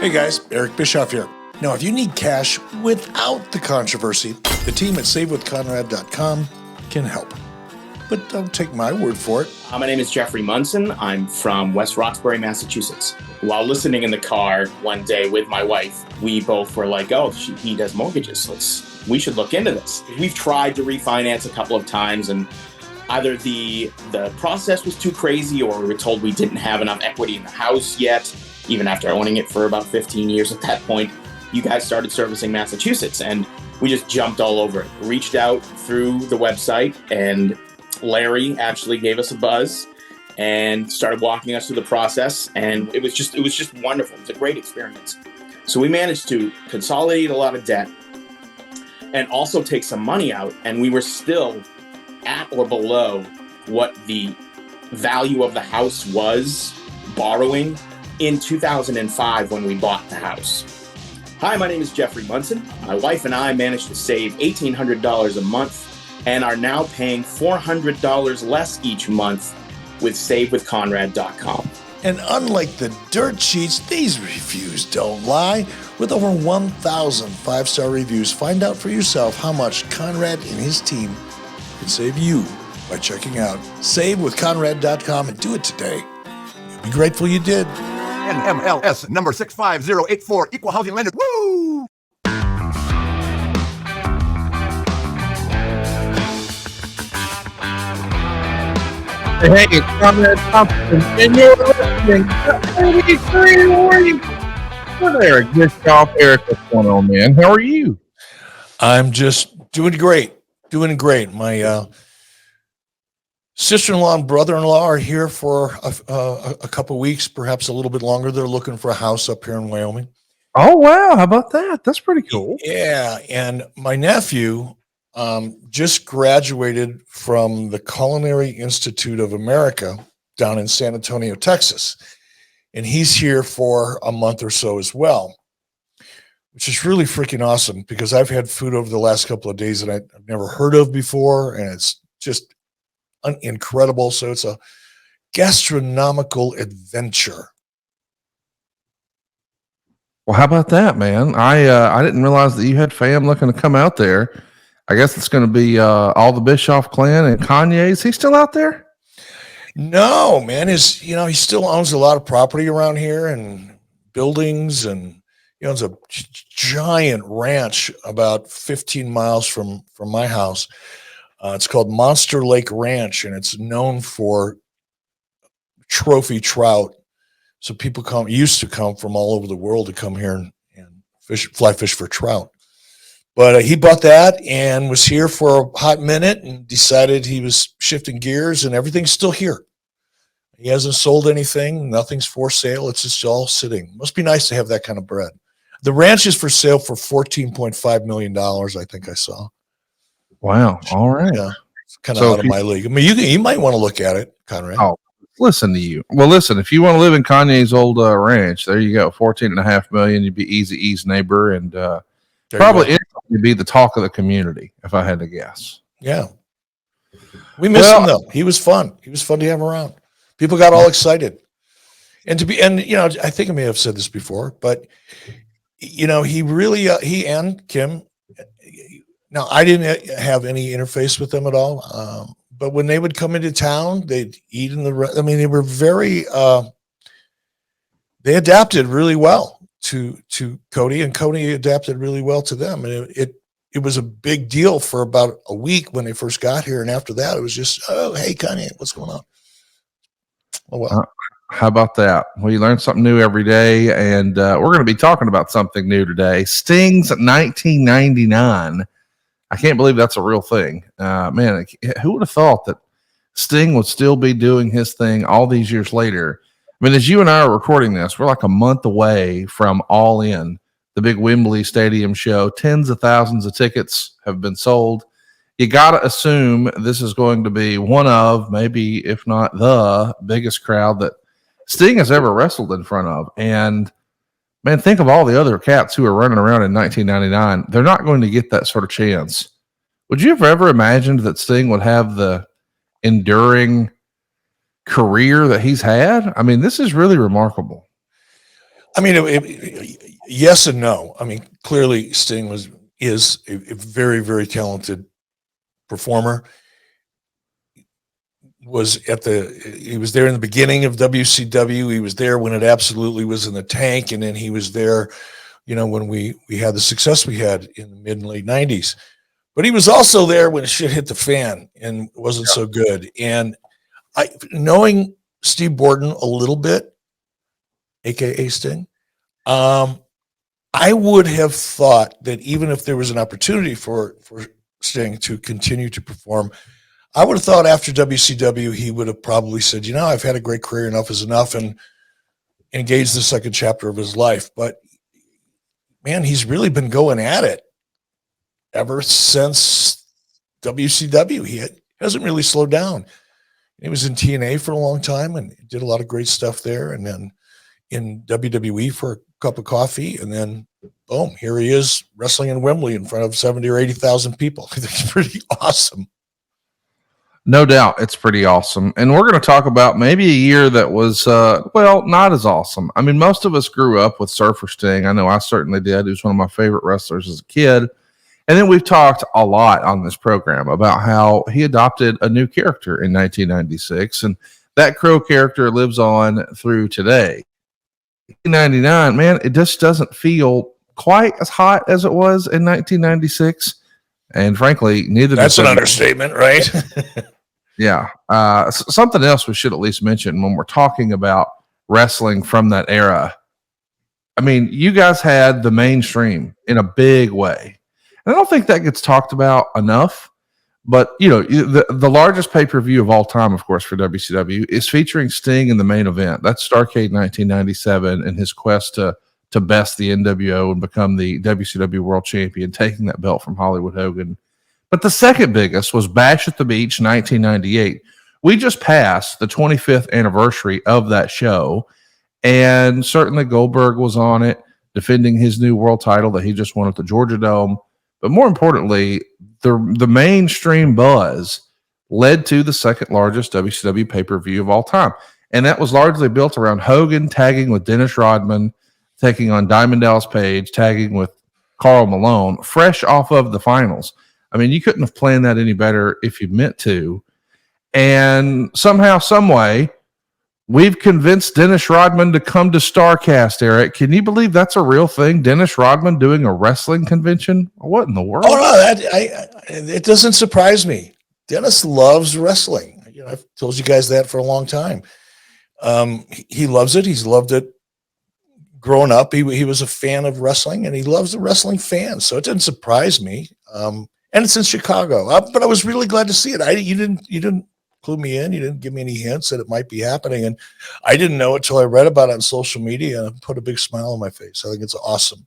Hey guys, Eric Bischoff here. Now, if you need cash without the controversy, the team at SaveWithConrad.com can help. But don't take my word for it. My name is Jeffrey Munson. I'm from West Roxbury, Massachusetts. While listening in the car one day with my wife, we both were like, oh, he does mortgages. We should look into this. We've tried to refinance a couple of times, and either the process was too crazy, or we were told we didn't have enough equity in the house yet, even after owning it for about 15 years at that point. You guys started servicing Massachusetts, and we just jumped all over it. Reached out through the website, and Larry actually gave us a buzz and started walking us through the process, and it was just wonderful. It was a great experience. So we managed to consolidate a lot of debt and also take some money out, and we were still at or below what the value of the house was borrowing in 2005 when we bought the house. Hi, my name is Jeffrey Munson. My wife and I managed to save $1,800 a month and are now paying $400 less each month with SaveWithConrad.com. And unlike the dirt sheets, these reviews don't lie. With over 1,000 five-star reviews, find out for yourself how much Conrad and his team can save you by checking out SaveWithConrad.com and do it today. You'll be grateful you did. NMLS number 65084, equal housing lender. Woo! Hey, it's Conrad Thompson, and you're listening to 83 Warning with Eric Bischoff. Eric, what's going on, man? How are you? I'm just doing great. My sister-in-law and brother-in-law are here for a couple weeks, perhaps a little bit longer. They're looking for a house up here in Wyoming. Oh, wow. How about that? That's pretty cool. Yeah, and my nephew just graduated from the Culinary Institute of America down in San Antonio, Texas. And he's here for a month or so as well, which is really freaking awesome because I've had food over the last couple of days that I've never heard of before, and it's just incredible. So it's a gastronomical adventure. Well, how about that, man? I didn't realize that you had fam looking to come out there. I guess it's going to be all the Bischoff clan and Kanye. Is he still out there? No, man. He still owns a lot of property around here and buildings, and he owns a giant ranch about 15 miles from my house. It's called Monster Lake Ranch, and it's known for trophy trout. So people used to come from all over the world to come here and fly fish for trout. But he bought that and was here for a hot minute and decided he was shifting gears, and everything's still here. He hasn't sold anything. Nothing's for sale. It's just all sitting. Must be nice to have that kind of bread. The ranch is for sale for $14.5 million, I think I saw. Wow. All right. Yeah. It's kind of out of my league. I mean, you might want to look at it, Conrad. Oh, listen to you. Well, listen, if you want to live in Kanye's old ranch, there you go. $14.5 million. You'd be Eazy-E's neighbor, and probably instantly be the talk of the community, if I had to guess. Yeah. We miss him though. He was fun. He was fun to have around. People got all excited. And I think I may have said this before, but he really, he and Kim, now I didn't have any interface with them at all. But when they would come into town, they'd eat in they were very, they adapted really well to Cody, and Cody adapted really well to them. And it was a big deal for about a week when they first got here. And after that, it was just, oh, hey, Kanye, what's going on? Oh, well. How about that? Well, you learn something new every day, and we're going to be talking about something new today. Sting's 1999. I can't believe that's a real thing. Man, who would have thought that Sting would still be doing his thing all these years later? I mean, as you and I are recording this, we're like a month away from All In, the big Wembley Stadium show. Tens of thousands of tickets have been sold. You got to assume this is going to be one of, maybe if not the biggest crowd that Sting has ever wrestled in front of. And man, think of all the other cats who are running around in 1999. They're not going to get that sort of chance. Would you have ever imagined that Sting would have the enduring career that he's had? I mean, this is really remarkable. I mean, yes and no. I mean, clearly Sting is a very, very talented performer. He was there in the beginning of WCW. He was there when it absolutely was in the tank, and then he was there, when we had the success we had in the mid and late 90s. But he was also there when shit hit the fan and wasn't so good. And knowing Steve Borden a little bit, aka Sting, I would have thought that even if there was an opportunity for Sting to continue to perform, I would have thought after WCW he would have probably said, I've had a great career, enough is enough, and engaged the second chapter of his life. But man, he's really been going at it ever since WCW. He hasn't really slowed down. He was in TNA for a long time and did a lot of great stuff there, and then in WWE for a cup of coffee, and then boom, here he is wrestling in Wembley in front of 70 or 80,000 people. It's pretty awesome. No doubt, it's pretty awesome. And we're going to talk about maybe a year that was, not as awesome. I mean, most of us grew up with Surfer Sting. I know I certainly did. He was one of my favorite wrestlers as a kid. And then we've talked a lot on this program about how he adopted a new character in 1996, and that Crow character lives on through today. 1999, man, it just doesn't feel quite as hot as it was in 1996. And frankly, neither. That's an understatement, right? Yeah. Something else we should at least mention when we're talking about wrestling from that era. I mean, you guys had the mainstream in a big way. And I don't think that gets talked about enough. But, the largest pay-per-view of all time, of course, for WCW is featuring Sting in the main event. That's Starrcade 1997 and his quest to best the NWO and become the WCW World Champion, taking that belt from Hollywood Hogan. But the second biggest was Bash at the Beach 1998. We just passed the 25th anniversary of that show, and certainly Goldberg was on it, defending his new world title that he just won at the Georgia Dome. But more importantly, the mainstream buzz led to the second largest WCW pay-per-view of all time. And that was largely built around Hogan tagging with Dennis Rodman, taking on Diamond Dallas Page, tagging with Karl Malone, fresh off of the finals. I mean, you couldn't have planned that any better if you meant to. And somehow, some way, we've convinced Dennis Rodman to come to Starcast, Eric. Can you believe that's a real thing? Dennis Rodman doing a wrestling convention? What in the world? Oh, no, it doesn't surprise me. Dennis loves wrestling. I've told you guys that for a long time. He loves it. He's loved it growing up. He was a fan of wrestling, and he loves the wrestling fans. So it didn't surprise me. And it's in Chicago. But I was really glad to see it. You didn't clue me in. You didn't give me any hints that it might be happening. And I didn't know it till I read about it on social media, and it put a big smile on my face. I think it's awesome.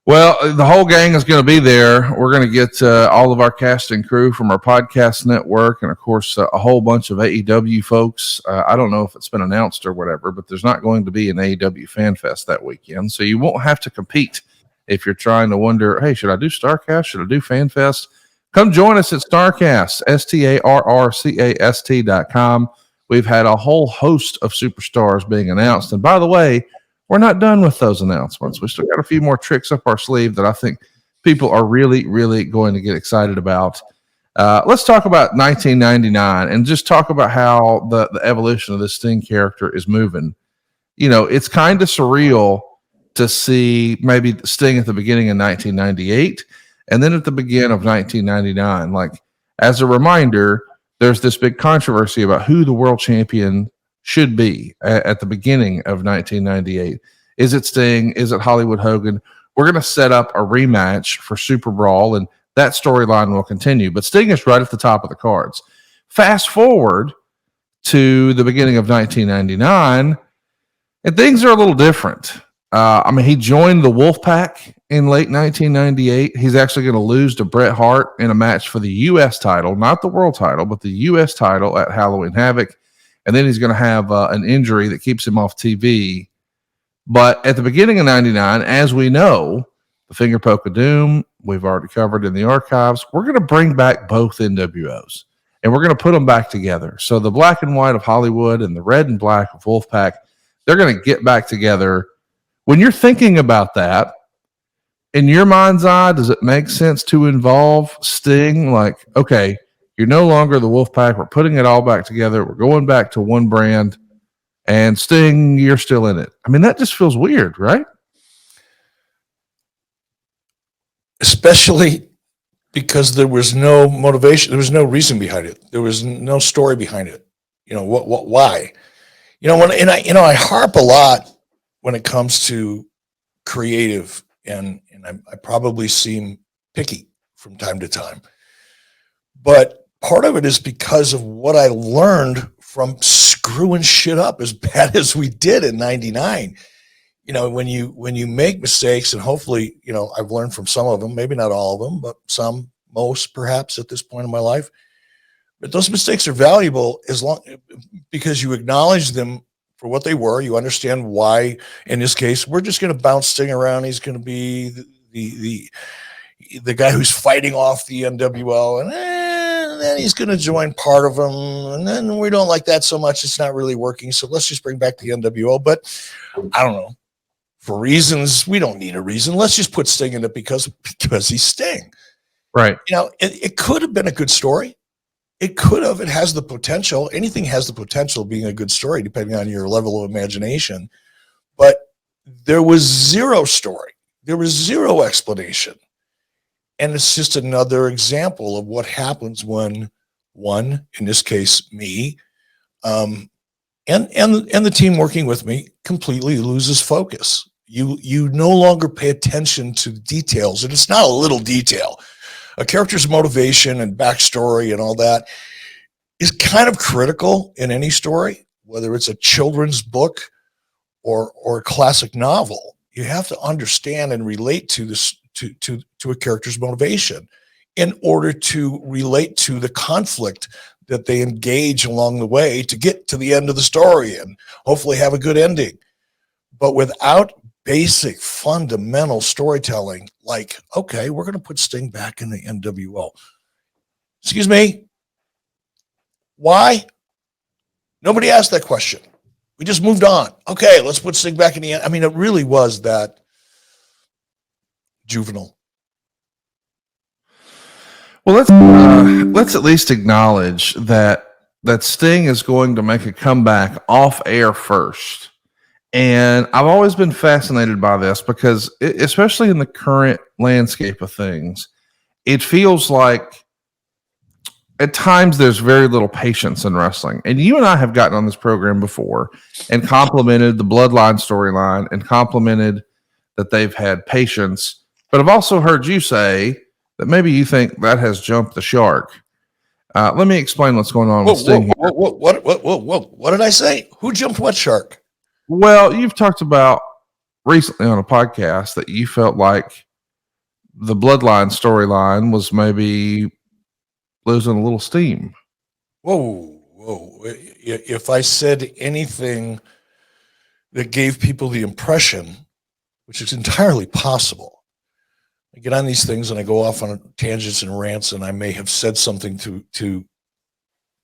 Well, the whole gang is going to be there. We're going to get all of our cast and crew from our podcast network, and of course, a whole bunch of AEW folks. I don't know if it's been announced or whatever, but there's not going to be an AEW Fan Fest that weekend, so you won't have to compete if you're trying to wonder, hey, should I do Starcast? Should I do Fan Fest? Come join us at Starrcast, STARRCAST.com. We've had a whole host of superstars being announced, and by the way, we're not done with those announcements. We still got a few more tricks up our sleeve that I think people are really, really going to get excited about. Let's talk about 1999 and just talk about how the evolution of this Sting character is moving. It's kind of surreal to see maybe Sting at the beginning of 1998 and then at the beginning of 1999. Like, as a reminder, there's this big controversy about who the world champion should be at the beginning of 1998. Is it Sting? Is it Hollywood Hogan? We're going to set up a rematch for Super Brawl, and that storyline will continue. But Sting is right at the top of the cards. Fast forward to the beginning of 1999, and things are a little different. He joined the Wolfpack in late 1998. He's actually going to lose to Bret Hart in a match for the U.S. title, not the world title, but the U.S. title at Halloween Havoc. And then he's going to have an injury that keeps him off TV. But at the beginning of 99, as we know, the Finger Poke of Doom, we've already covered in the archives. We're going to bring back both NWOs, and we're going to put them back together. So the black and white of Hollywood and the red and black of Wolfpack, they're going to get back together When you're thinking about that, in your mind's eye, does it make sense to involve Sting? Like, okay, you're no longer the Wolfpack. We're putting it all back together. We're going back to one brand. And Sting, you're still in it. I mean, that just feels weird, right? Especially because there was no motivation. There was no reason behind it. There was no story behind it. You know, why? You know, I harp a lot when it comes to creative, and I probably seem picky from time to time. But part of it is because of what I learned from screwing shit up as bad as we did in '99. You know, when you make mistakes, and hopefully, you know, I've learned from some of them, maybe not all of them, but some, most perhaps at this point in my life. But those mistakes are valuable because you acknowledge them for what they were. You understand why. In this case, we're just going to bounce Sting around. He's going to be the guy who's fighting off the NWO, and then he's going to join part of them, and then we don't like that so much. It's not really working. So let's just bring back the NWO. But I don't know. For reasons, we don't need a reason. Let's just put Sting in it because he's Sting. Right. You know, it could have been a good story. It could have. It has the potential. Anything has the potential of being a good story, depending on your level of imagination. But there was zero story. There was zero explanation. And it's just another example of what happens when one, in this case, me, and the team working with me completely loses focus. You no longer pay attention to details, and it's not a little detail. A character's motivation and backstory and all that is kind of critical in any story, whether it's a children's book or a classic novel. You have to understand and relate to this to a character's motivation in order to relate to the conflict that they engage along the way to get to the end of the story and hopefully have a good ending. But without basic fundamental storytelling, like, okay, we're going to put Sting back in the NWO. Excuse me? Why? Nobody asked that question. We just moved on. Okay, let's put Sting back in the end. I mean, it really was that juvenile. Well, let's at least acknowledge that Sting is going to make a comeback off air first. And I've always been fascinated by this because, especially in the current landscape of things, it feels like at times there's very little patience in wrestling. And you and I have gotten on this program before and complimented the Bloodline storyline and complimented that they've had patience. But I've also heard you say that maybe you think that has jumped the shark. Let me explain what's going on with Sting. What did I say? Who jumped what shark? Well, you've talked about recently on a podcast that you felt like the Bloodline storyline was maybe losing a little steam. Whoa. If I said anything that gave people the impression, which is entirely possible, I get on these things and I go off on tangents and rants, and I may have said something to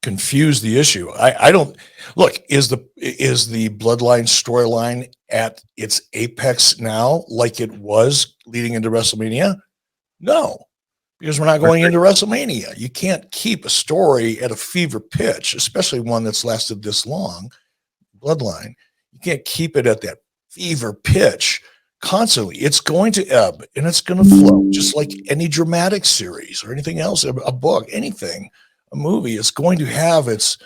confuse the issue. I don't look. Is the Bloodline storyline at its apex now, like it was leading into WrestleMania? No, because we're not going into WrestleMania. You can't keep a story at a fever pitch, especially one that's lasted this long. Bloodline, you can't keep it at that fever pitch constantly. It's going to ebb and it's going to flow, just like any dramatic series or anything else, a book, anything. A movie is going to have its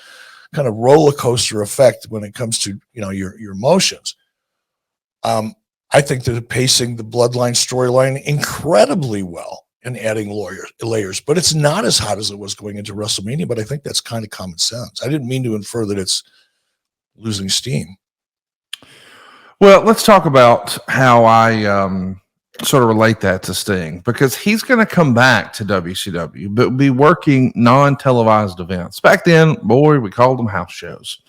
kind of roller coaster effect when it comes to, you know, your emotions. I think they're pacing the Bloodline storyline incredibly well and adding layers, but it's not as hot as it was going into WrestleMania. But I think that's kind of common sense. I didn't mean to infer that it's losing steam. Well, let's talk about how I sort of relate that to Sting, because he's going to come back to WCW, but be working non-televised events. Back then, boy, we called them house shows.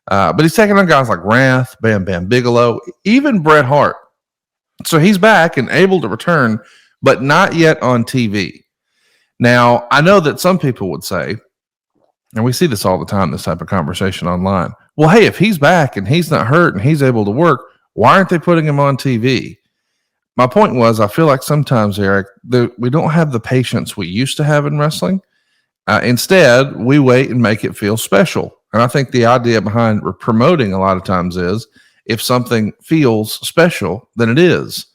But he's taking on guys like Wrath, Bam Bam Bigelow, even Bret Hart. So he's back and able to return, but not yet on TV. Now, I know that some people would say, and we see this all the time, this type of conversation online, well, hey, if he's back and he's not hurt and he's able to work, Why aren't they putting him on TV? My point was, I feel like sometimes, Eric, we don't have the patience we used to have in wrestling. Instead, we wait and make it feel special. And I think the idea behind promoting a lot of times is if something feels special, then it is.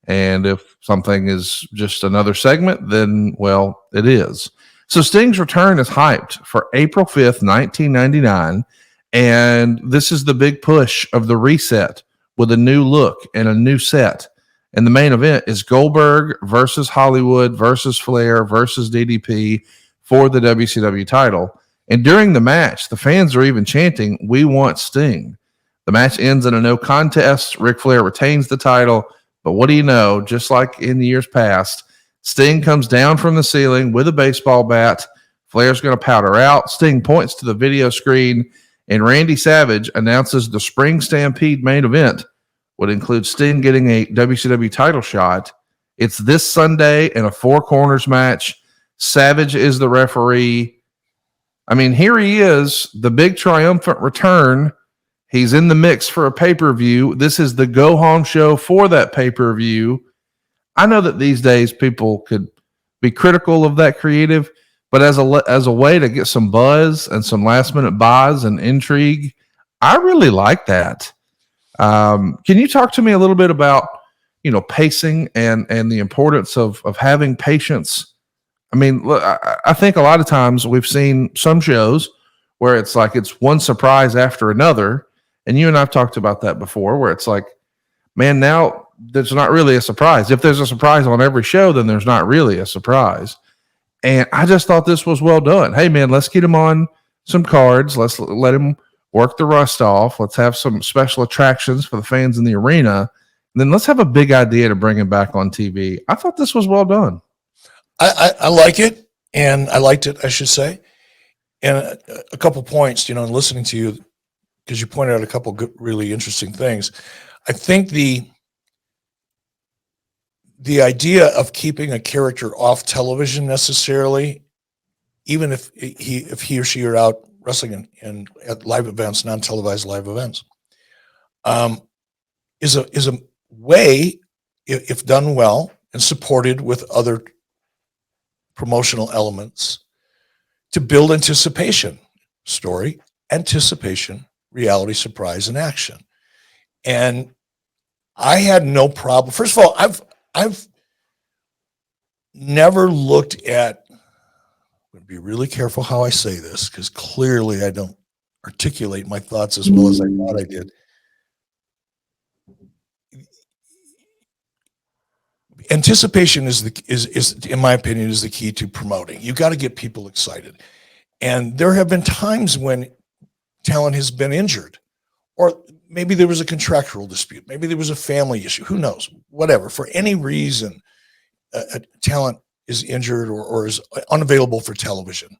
And if something is just another segment, then, well, it is. So Sting's return is hyped for April 5th, 1999. And this is the big push of the reset with a new look and a new set. And the main event is Goldberg versus Hollywood versus Flair versus DDP for the WCW title. And during the match, the fans are even chanting, "We want Sting." The match ends in a no contest. Ric Flair retains the title. But what do you know? Just like in the years past, Sting comes down from the ceiling with a baseball bat. Flair's going to powder out. Sting points to the video screen, and Randy Savage announces the Spring Stampede main event would include Sting getting a WCW title shot. It's this Sunday in a four corners match. Savage is the referee. I mean, here he is, the big triumphant return. He's in the mix for a pay-per-view. This is the go-home show for that pay-per-view. I know that these days people could be critical of that creative, but as a way to get some buzz and some last-minute buys and intrigue, I really like that. Can you talk to me a little bit about, pacing and the importance of having patience? I mean, look, I think a lot of times we've seen some shows where it's like it's one surprise after another. And you and I've talked about that before, where it's like, man, now there's not really a surprise. If there's a surprise on every show, then there's not really a surprise. And I just thought this was well done. Hey, man, let's get him on some cards. Let's let him work the rust off. Let's have some special attractions for the fans in the arena. And then let's have a big idea to bring him back on TV. I thought this was well done. I like it, and I liked it, I should say. And a couple points, in listening to you, because you pointed out a couple good, really interesting things. I think the idea of keeping a character off television necessarily, even if he or she are out wrestling in at live events, non-televised live events, is a way, if done well and supported with other promotional elements, to build anticipation, story, anticipation, reality, surprise, and action. And I had no problem. First of all, I've never looked at, I'm going to be really careful how I say this, because clearly I don't articulate my thoughts as well as I thought I did. Anticipation is in my opinion, is the key to promoting. You got to get people excited. And there have been times when talent has been injured, or maybe there was a contractual dispute. Maybe there was a family issue. Who knows? Whatever. For any reason, a talent is injured or is unavailable for television.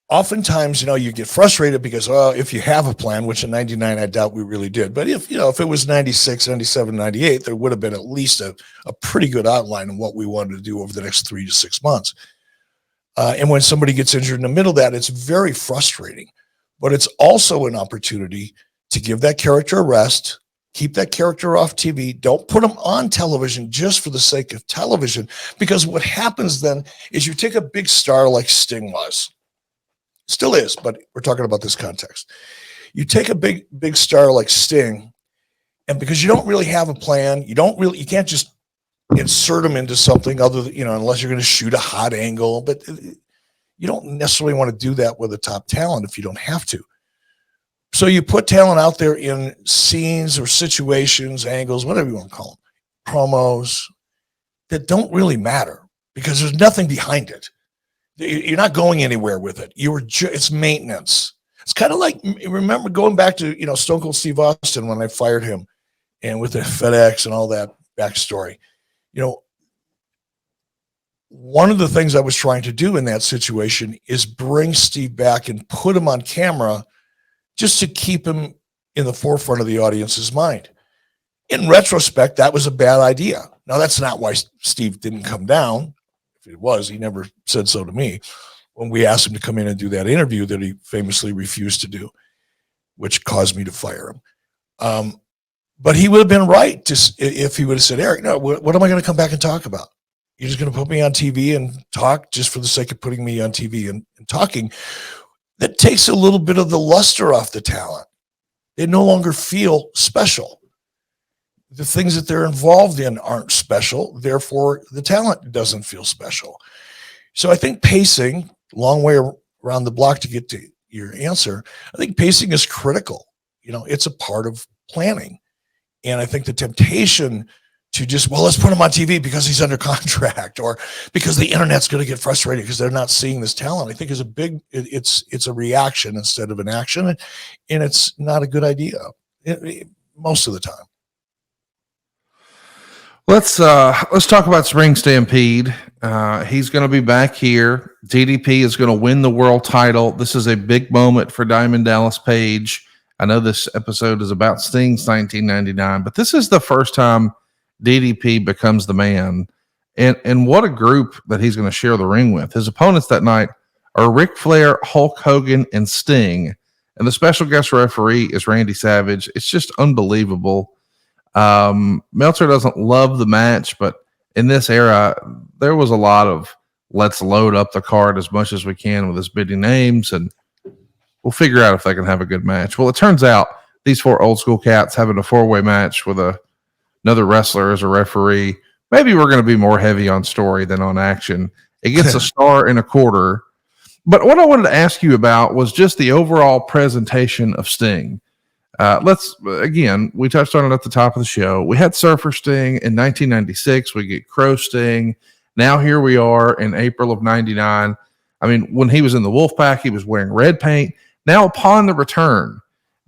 Oftentimes, you get frustrated because, if you have a plan, which in 99, I doubt we really did. But if it was 96, 97, 98, there would have been at least a pretty good outline of what we wanted to do over the next 3 to 6 months. And when somebody gets injured in the middle of that, it's very frustrating. But it's also an opportunity to give that character a rest, keep that character off TV. Don't put them on television just for the sake of television. Because what happens then is you take a big star like Sting was. Still is, but we're talking about this context. You take a big star like Sting, and because you don't really have a plan, you can't just insert them into something other than, unless you're going to shoot a hot angle, but you don't necessarily want to do that with a top talent if you don't have to. So you put talent out there in scenes or situations, angles, whatever you want to call them, promos that don't really matter because there's nothing behind it. You're not going anywhere with it. It's maintenance. It's kind of like, remember going back to, Stone Cold Steve Austin when I fired him and with the FedEx and all that backstory. One of the things I was trying to do in that situation is bring Steve back and put him on camera just to keep him in the forefront of the audience's mind. In retrospect, that was a bad idea. Now, that's not why Steve didn't come down. If it was, he never said so to me when we asked him to come in and do that interview that he famously refused to do, which caused me to fire him. But he would have been right if he would have said, Eric, no, what am I going to come back and talk about? You're just going to put me on TV and talk just for the sake of putting me on TV and talking. That takes a little bit of the luster off the talent. They no longer feel special. The things that they're involved in aren't special. Therefore, the talent doesn't feel special. So I think pacing, long way around the block to get to your answer, I think pacing is critical. It's a part of planning. And I think the temptation to just, let's put him on TV because he's under contract or because the internet's going to get frustrated because they're not seeing this talent, I think is it's a reaction instead of an action. And it's not a good idea most of the time. Let's talk about Spring Stampede. He's going to be back here. DDP is going to win the world title. This is a big moment for Diamond Dallas Page. I know this episode is about Sting's 1999, but this is the first time DDP becomes the man. And what a group that he's going to share the ring with. His opponents that night are Ric Flair, Hulk Hogan, and Sting. And the special guest referee is Randy Savage. It's just unbelievable. Meltzer doesn't love the match, but in this era, there was a lot of let's load up the card as much as we can with as many names, and we'll figure out if they can have a good match. Well, it turns out these four old school cats having a four-way match with another wrestler as a referee. Maybe we're going to be more heavy on story than on action. It gets a star and a quarter. But what I wanted to ask you about was just the overall presentation of Sting. We touched on it at the top of the show. We had Surfer Sting in 1996. We get Crow Sting. Now here we are in April of 99. I mean, when he was in the Wolfpack, he was wearing red paint. Now upon the return,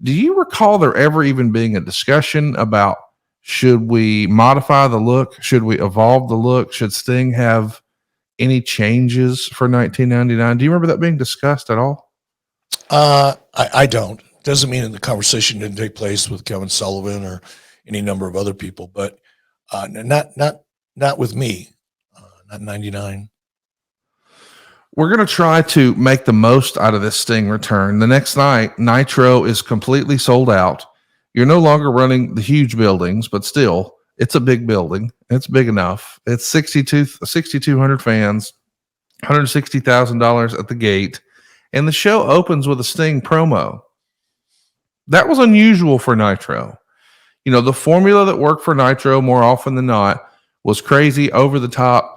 do you recall there ever even being a discussion about should we modify the look? Should we evolve the look? Should Sting have any changes for 1999? Do you remember that being discussed at all? I don't. Doesn't mean that the conversation didn't take place with Kevin Sullivan or any number of other people, but not with me. Not 99. We're going to try to make the most out of this Sting return. The next night, Nitro is completely sold out. You're no longer running the huge buildings, but still, it's a big building. It's big enough. It's 6,200 fans, $160,000 at the gate, and the show opens with a Sting promo. That was unusual for Nitro. The formula that worked for Nitro more often than not was crazy, over-the-top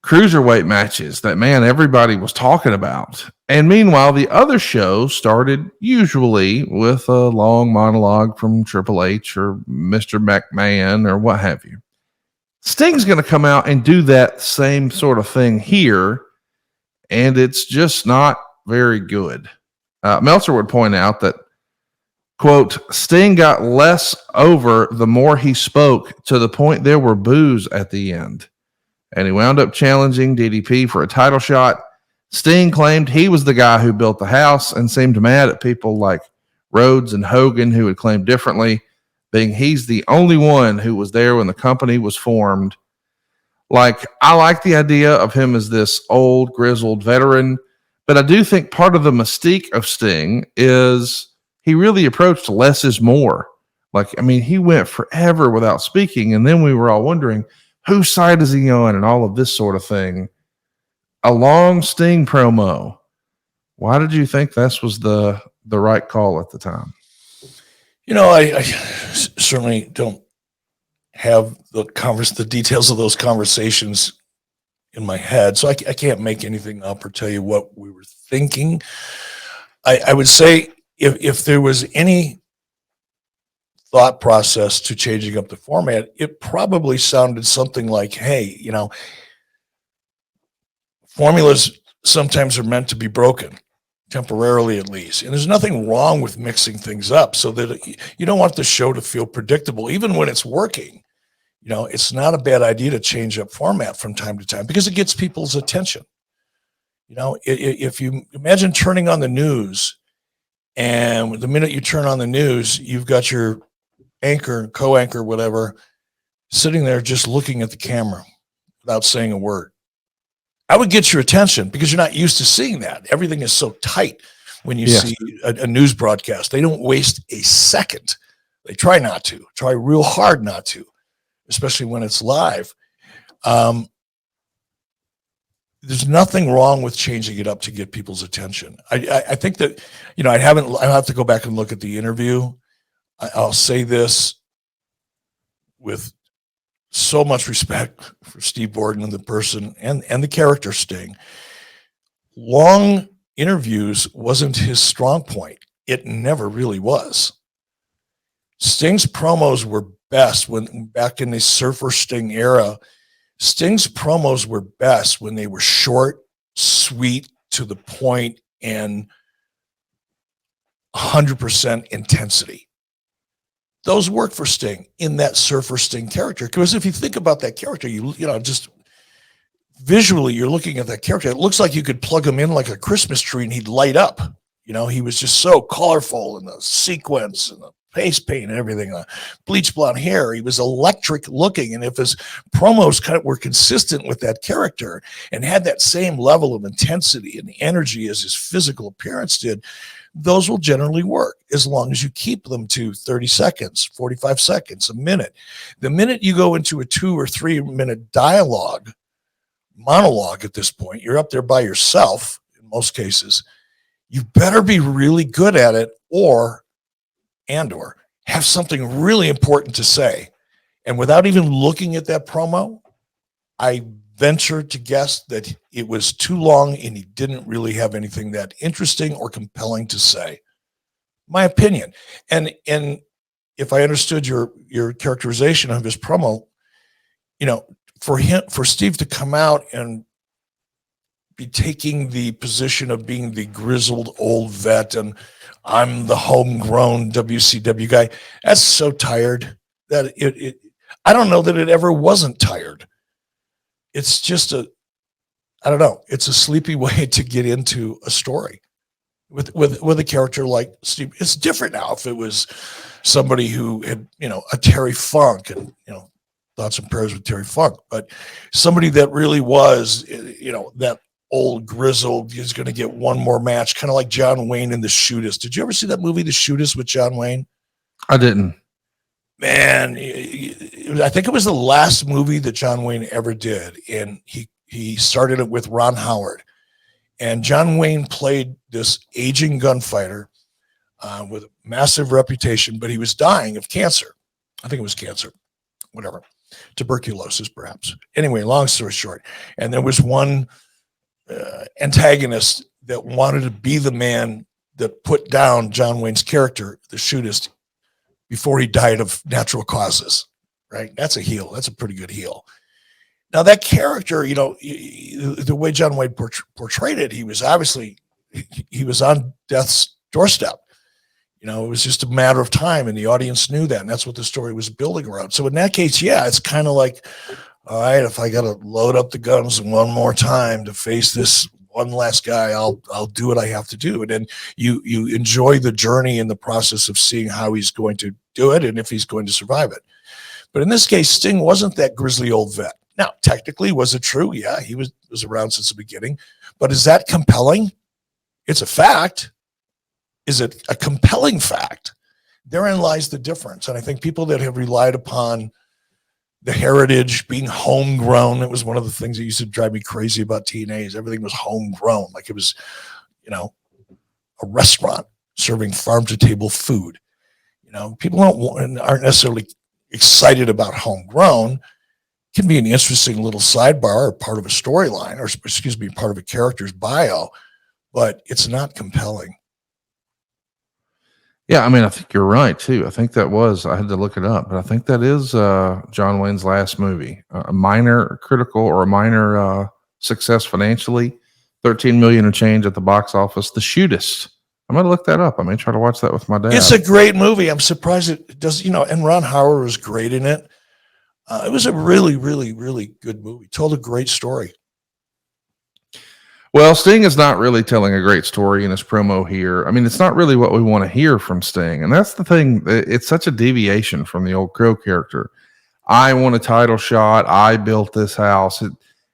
cruiserweight matches that, man, everybody was talking about. And meanwhile, the other show started usually with a long monologue from Triple H or Mr. McMahon or what have you. Sting's going to come out and do that same sort of thing here, and it's just not very good. Meltzer would point out that, quote, Sting got less over the more he spoke to the point there were boos at the end. And he wound up challenging DDP for a title shot. Sting claimed he was the guy who built the house and seemed mad at people like Rhodes and Hogan who had claimed differently, being he's the only one who was there when the company was formed. I like the idea of him as this old, grizzled veteran, but I do think part of the mystique of Sting is he really approached less is more. He went forever without speaking, and then we were all wondering, whose side is he on and all of this sort of thing. A long Sting promo. Why did you think this was the right call at the time? I certainly don't have the details of those conversations in my head, so I can't make anything up or tell you what we were thinking. I would say if there was any thought process to changing up the format, it probably sounded something like, hey, formulas sometimes are meant to be broken, temporarily at least. And there's nothing wrong with mixing things up so that you don't want the show to feel predictable, even when it's working. It's not a bad idea to change up format from time to time because it gets people's attention. If you imagine turning on the news, and the minute you turn on the news, you've got your anchor, co-anchor, whatever, sitting there just looking at the camera without saying a word. I would get your attention because you're not used to seeing that. Everything is so tight when you see a news broadcast. They don't waste a second They try not to, try real hard not to, especially when it's live. There's nothing wrong with changing it up to get people's attention. I think that, I have to go back and look at the interview. I'll say this with so much respect for Steve Borden and the person and the character Sting. Long interviews wasn't his strong point. It never really was. Sting's promos were best back in the Surfer Sting era. Sting's promos were best when they were short, sweet, to the point, and 100% intensity. Those work for Sting in that Surfer Sting character. Because if you think about that character, just visually, you're looking at that character. It looks like you could plug him in like a Christmas tree and he'd light up. He was just so colorful, and the sequence and the face paint and everything, bleach blonde hair. He was electric looking. And if his promos were consistent with that character and had that same level of intensity and energy as his physical appearance did, those will generally work as long as you keep them to 30 seconds, 45 seconds, a minute. The minute you go into a 2 or 3 minute monologue at this point, you're up there by yourself in most cases. You better be really good at it or have something really important to say. And without even looking at that promo, I venture to guess that it was too long and he didn't really have anything that interesting or compelling to say. My opinion. And if I understood your characterization of his promo, for Steve to come out and be taking the position of being the grizzled old vet and I'm the homegrown WCW guy, that's so tired that I don't know that it ever wasn't tired. It's just I don't know. It's a sleepy way to get into a story with a character like Steve. It's different now. If it was somebody who had, a Terry Funk and, thoughts and prayers with Terry Funk, but somebody that really was, that old grizzled is going to get one more match, kind of like John Wayne in The Shootist. Did you ever see that movie, The Shootist, with John Wayne? I didn't. Man, I think it was the last movie that John Wayne ever did, and he started it with Ron Howard. And John Wayne played this aging gunfighter with a massive reputation, but he was dying of cancer. I think it was cancer, whatever, tuberculosis perhaps. Anyway, long story short, and there was one antagonist that wanted to be the man that put down John Wayne's character, the Shootist, before he died of natural causes, right? That's a heel. That's a pretty good heel. Now that character, the way John Wayne portrayed it, he was on death's doorstep. It was just a matter of time, and the audience knew that, and that's what the story was building around. So in that case, yeah, it's kind of like, all right, if I got to load up the guns one more time to face this one last guy, I'll do what I have to do. And then you enjoy the journey and the process of seeing how he's going to do it and if he's going to survive it. But in this case, Sting wasn't that grizzly old vet. Now, technically, was it true? Yeah, he was around since the beginning. But is that compelling? It's a fact. Is it a compelling fact? Therein lies the difference. And I think people that have relied upon the heritage, being homegrown, it was one of the things that used to drive me crazy about TNAs. Everything was homegrown, like it was, a restaurant serving farm-to-table food. People aren't necessarily excited about homegrown. It can be an interesting little sidebar or part of a storyline, or part of a character's bio, but it's not compelling. Yeah, I think you're right too. I think that was, I had to look it up, but I think that is John Wayne's last movie. A minor critical or a minor success financially, 13 million and change at the box office. The Shootist. I'm going to look that up. I may try to watch that with my dad. It's a great movie. I'm surprised it does, and Ron Howard was great in it. It was a really, really, really good movie. Told a great story. Well, Sting is not really telling a great story in his promo here. It's not really what we want to hear from Sting. And that's the thing. It's such a deviation from the old Crow character. I want a title shot. I built this house.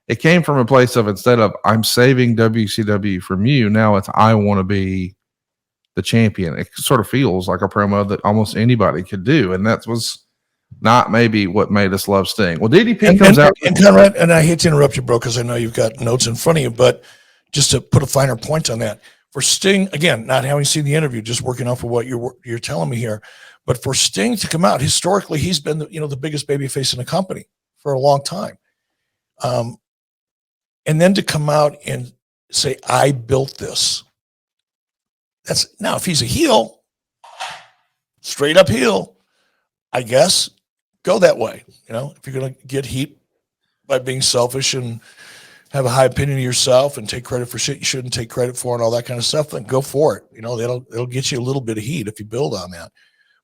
It came from a place of, instead of I'm saving WCW from you, now it's I want to be the champion. It sort of feels like a promo that almost anybody could do, and that was not maybe what made us love Sting. Well, DDP comes out. And Conrad, and I hate to interrupt you, bro, because I know you've got notes in front of you, but just to put a finer point on that, for Sting, again, not having seen the interview, just working off of what you're telling me here, but for Sting to come out, historically, he's been the biggest babyface in the company for a long time, and then to come out and say, "I built this." That's now, if he's a heel, straight up heel, I guess, go that way. If you're going to get heat by being selfish and have a high opinion of yourself and take credit for shit you shouldn't take credit for and all that kind of stuff, then go for it. It'll get you a little bit of heat if you build on that.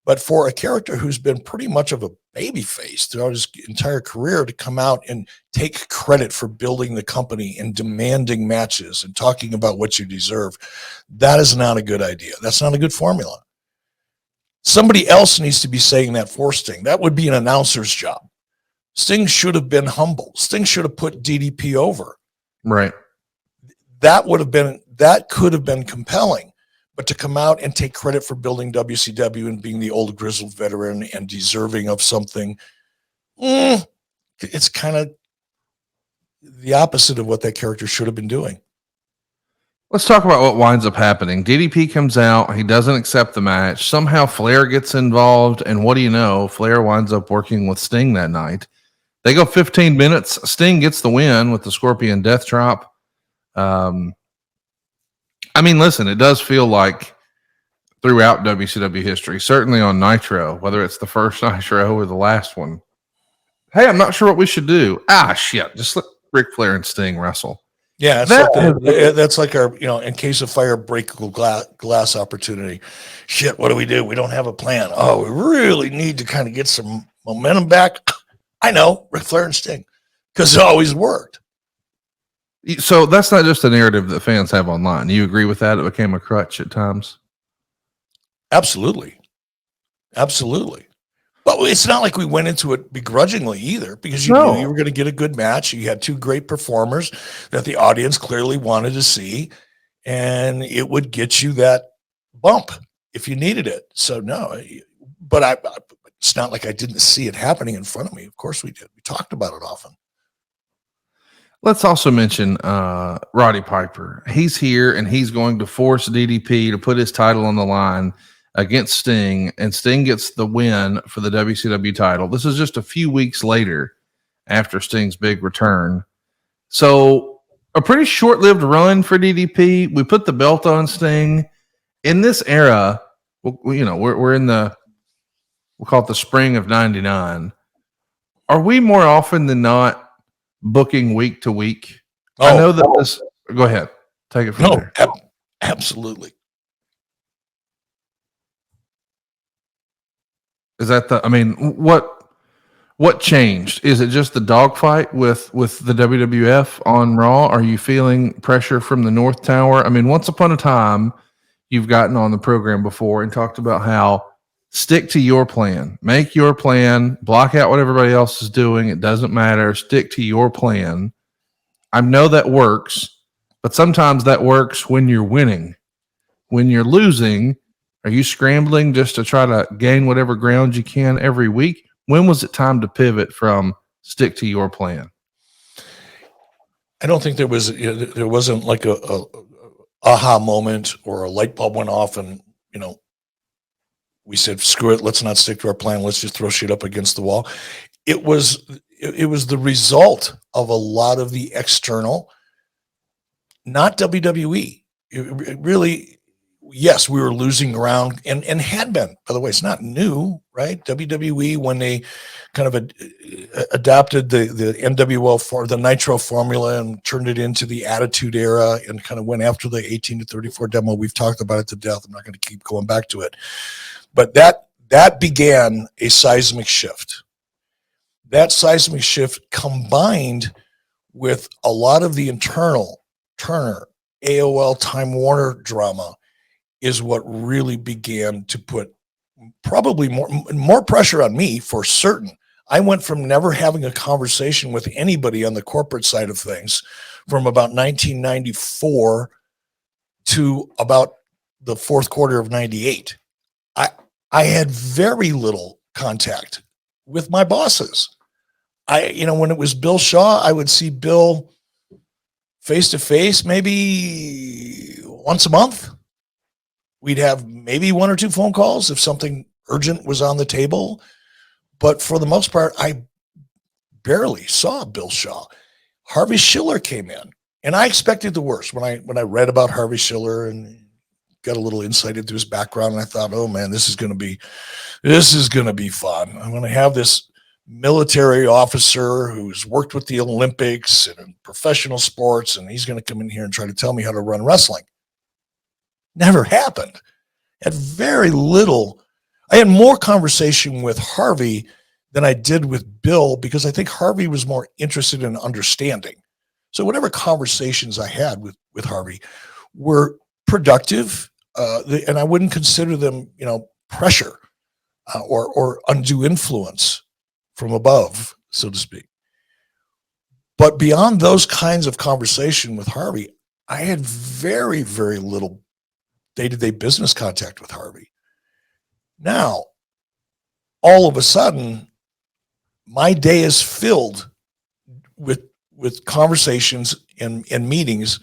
But for a character who's been pretty much of a baby face throughout his entire career to come out and take credit for building the company and demanding matches and talking about what you deserve, that is not a good idea. That's not a good formula. Somebody else needs to be saying that for Sting. That would be an announcer's job. Sting should have been humble. Sting should have put DDP over. Right. That could have been compelling. But to come out and take credit for building WCW and being the old grizzled veteran and deserving of something, it's kind of the opposite of what that character should have been doing. Let's talk about what winds up happening. DDP comes out. He doesn't accept the match. Somehow Flair gets involved. And what do you know? Flair winds up working with Sting that night. They go 15 minutes. Sting gets the win with the Scorpion Death Drop. Listen, it does feel like throughout WCW history, certainly on Nitro, whether it's the first Nitro or the last one. Hey, I'm not sure what we should do. Shit. Just let Ric Flair and Sting wrestle. Yeah, that's like our, in case of fire, breakable glass opportunity. Shit, what do? We don't have a plan. Oh, we really need to kind of get some momentum back. I know, Ric Flair and Sting, because it always worked. So that's not just a narrative that fans have online. You agree with that? It became a crutch at times? Absolutely. But it's not like we went into it begrudgingly either, because you knew you were going to get a good match. You had two great performers that the audience clearly wanted to see, and it would get you that bump if you needed it. So no, but it's not like I didn't see it happening in front of me. Of course we did. We talked about it often. Let's also mention Roddy Piper. He's here, and he's going to force DDP to put his title on the line against Sting, and Sting gets the win for the WCW title. This is just a few weeks later after Sting's big return. So a pretty short-lived run for DDP. We put the belt on Sting. In this era, we're in we'll call it the spring of 99. Are we more often than not booking week to week? I know that this. Go ahead, take it from there. Absolutely. Is that what changed? Is it just the dogfight with the WWF on Raw? Are you feeling pressure from the North Tower? Once upon a time, you've gotten on the program before and talked about how stick to your plan, make your plan, block out what everybody else is doing. It doesn't matter. Stick to your plan. I know that works, but sometimes that works when you're winning. When you're losing, are you scrambling just to try to gain whatever ground you can every week? When was it time to pivot from stick to your plan? I don't think there wasn't like a aha moment or a light bulb went off and, we said, screw it. Let's not stick to our plan. Let's just throw shit up against the wall. It was the result of a lot of the external, not WWE. It really, yes, we were losing ground and had been, by the way, it's not new, right? WWE, when they kind of adopted the NWO for the Nitro formula and turned it into the Attitude Era and kind of went after the 18 to 34 demo. We've talked about it to death. I'm not going to keep going back to it. But that began a seismic shift. That seismic shift combined with a lot of the internal Turner, AOL, Time Warner drama is what really began to put probably more pressure on me, for certain. I went from never having a conversation with anybody on the corporate side of things from about 1994 to about the fourth quarter of 98. I had very little contact with my bosses. When it was Bill Shaw, I would see Bill face to face maybe once a month. We'd have maybe one or two phone calls if something urgent was on the table. But for the most part, I barely saw Bill Shaw. Harvey Schiller came in, and I expected the worst when I read about Harvey Schiller and got a little insight into his background. And I thought, oh man, this is going to be fun. I'm going to have this military officer who's worked with the Olympics and in professional sports, and he's going to come in here and try to tell me how to run wrestling. Never happened. Had very little. I had more conversation with Harvey than I did with Bill because I think Harvey was more interested in understanding. So whatever conversations I had with Harvey were productive, and I wouldn't consider them, pressure or undue influence from above, so to speak. But beyond those kinds of conversation with Harvey, I had very, very little day-to-day business contact with Harvey. Now, all of a sudden, my day is filled with conversations and meetings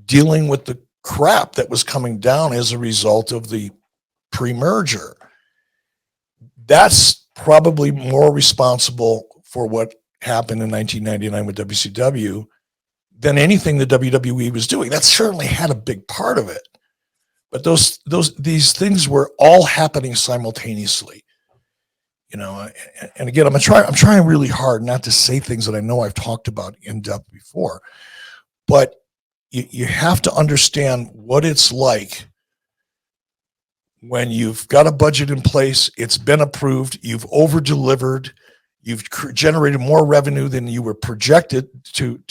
dealing with the crap that was coming down as a result of the pre-merger. That's probably more responsible for what happened in 1999 with WCW than anything the WWE was doing. That certainly had a big part of it. But these things were all happening simultaneously. And again, I'm trying really hard not to say things that I know I've talked about in depth before, but you have to understand what it's like when you've got a budget in place, it's been approved, you've over-delivered, you've generated more revenue than you were projected to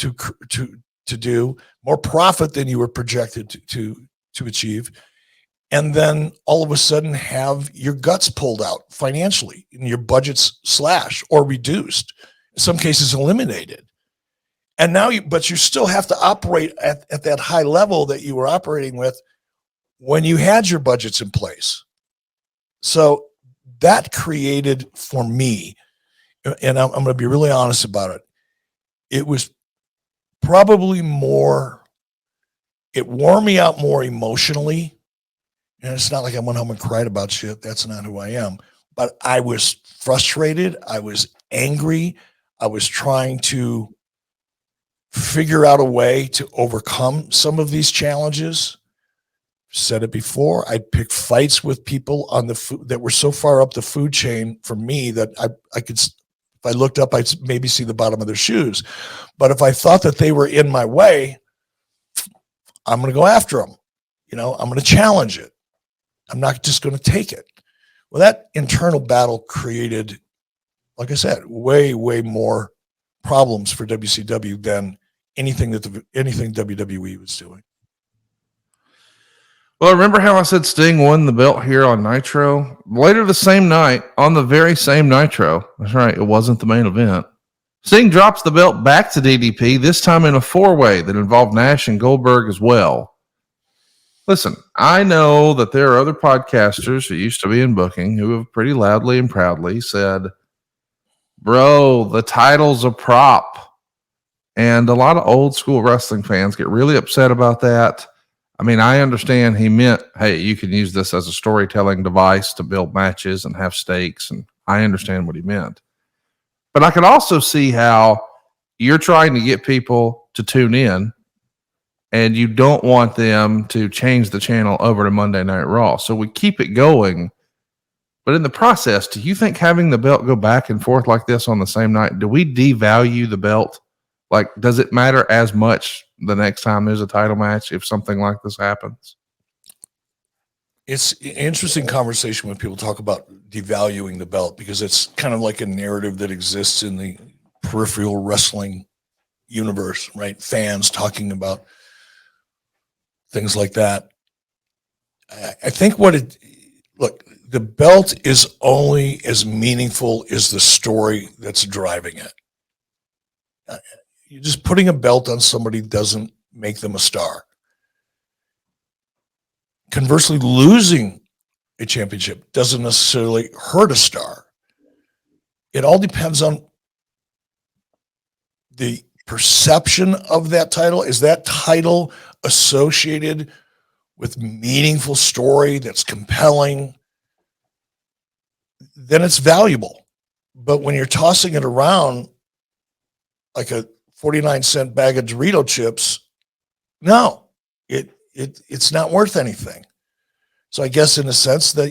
do, more profit than you were projected to achieve, and then all of a sudden have your guts pulled out financially and your budgets slashed or reduced, in some cases eliminated. And now but you still have to operate at that high level that you were operating with when you had your budgets in place. So that created for me, and I'm going to be really honest about it, it was probably it wore me out more emotionally. And it's not like I went home and cried about shit. That's not who I am. But I was frustrated. I was angry. I was trying to figure out a way to overcome some of these challenges. Said it before. I'd pick fights with people on the food that were so far up the food chain for me that I could, if I looked up, I'd maybe see the bottom of their shoes. But if I thought that they were in my way, I'm going to go after them. I'm going to challenge it. I'm not just going to take it. Well, that internal battle created, like I said, way, way more problems for WCW than anything WWE was doing. Well, remember how I said Sting won the belt here on Nitro? Later the same night, on the very same Nitro, that's right, it wasn't the main event, Sting drops the belt back to DDP, this time in a four-way that involved Nash and Goldberg as well. Listen, I know that there are other podcasters who used to be in booking who have pretty loudly and proudly said, bro, the title's a prop. And a lot of old school wrestling fans get really upset about that. I mean, I understand he meant, hey, you can use this as a storytelling device to build matches and have stakes. And I understand what he meant. But I can also see how you're trying to get people to tune in and you don't want them to change the channel over to Monday Night Raw. So we keep it going. But in the process, do you think having the belt go back and forth like this on the same night, do we devalue the belt? Like, does it matter as much the next time there's a title match if something like this happens? It's an interesting conversation when people talk about devaluing the belt, because it's kind of like a narrative that exists in the peripheral wrestling universe, right? Fans talking about things like that. I think the belt is only as meaningful as the story that's driving it. You're just putting a belt on somebody doesn't make them a star. Conversely, losing a championship doesn't necessarily hurt a star. It all depends on the perception of that title. Is that title associated with meaningful story that's compelling? Then it's valuable. But when you're tossing it around like a 49-cent bag of Dorito chips, no, it's not worth anything. So I guess in a sense that,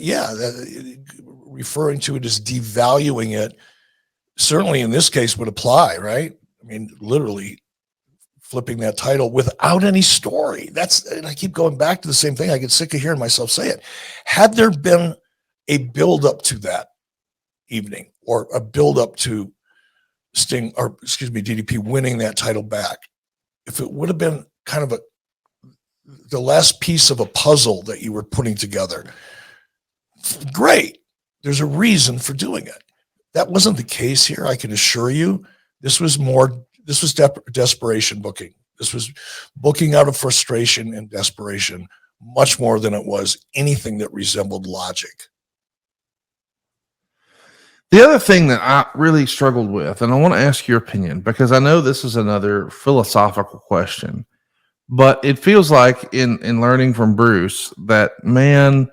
referring to it as devaluing it, certainly in this case would apply, right? I mean, literally flipping that title without any story. And I keep going back to the same thing. I get sick of hearing myself say it. Had there been a build up to that evening, or a build up to DDP winning that title back, if it would have been kind of the last piece of a puzzle that you were putting together, great. There's a reason for doing it. That wasn't the case here. I can assure you, this was desperation booking. This was booking out of frustration and desperation, much more than it was anything that resembled logic. The other thing that I really struggled with, and I want to ask your opinion, because I know this is another philosophical question, but it feels like in learning from Bruce that, man,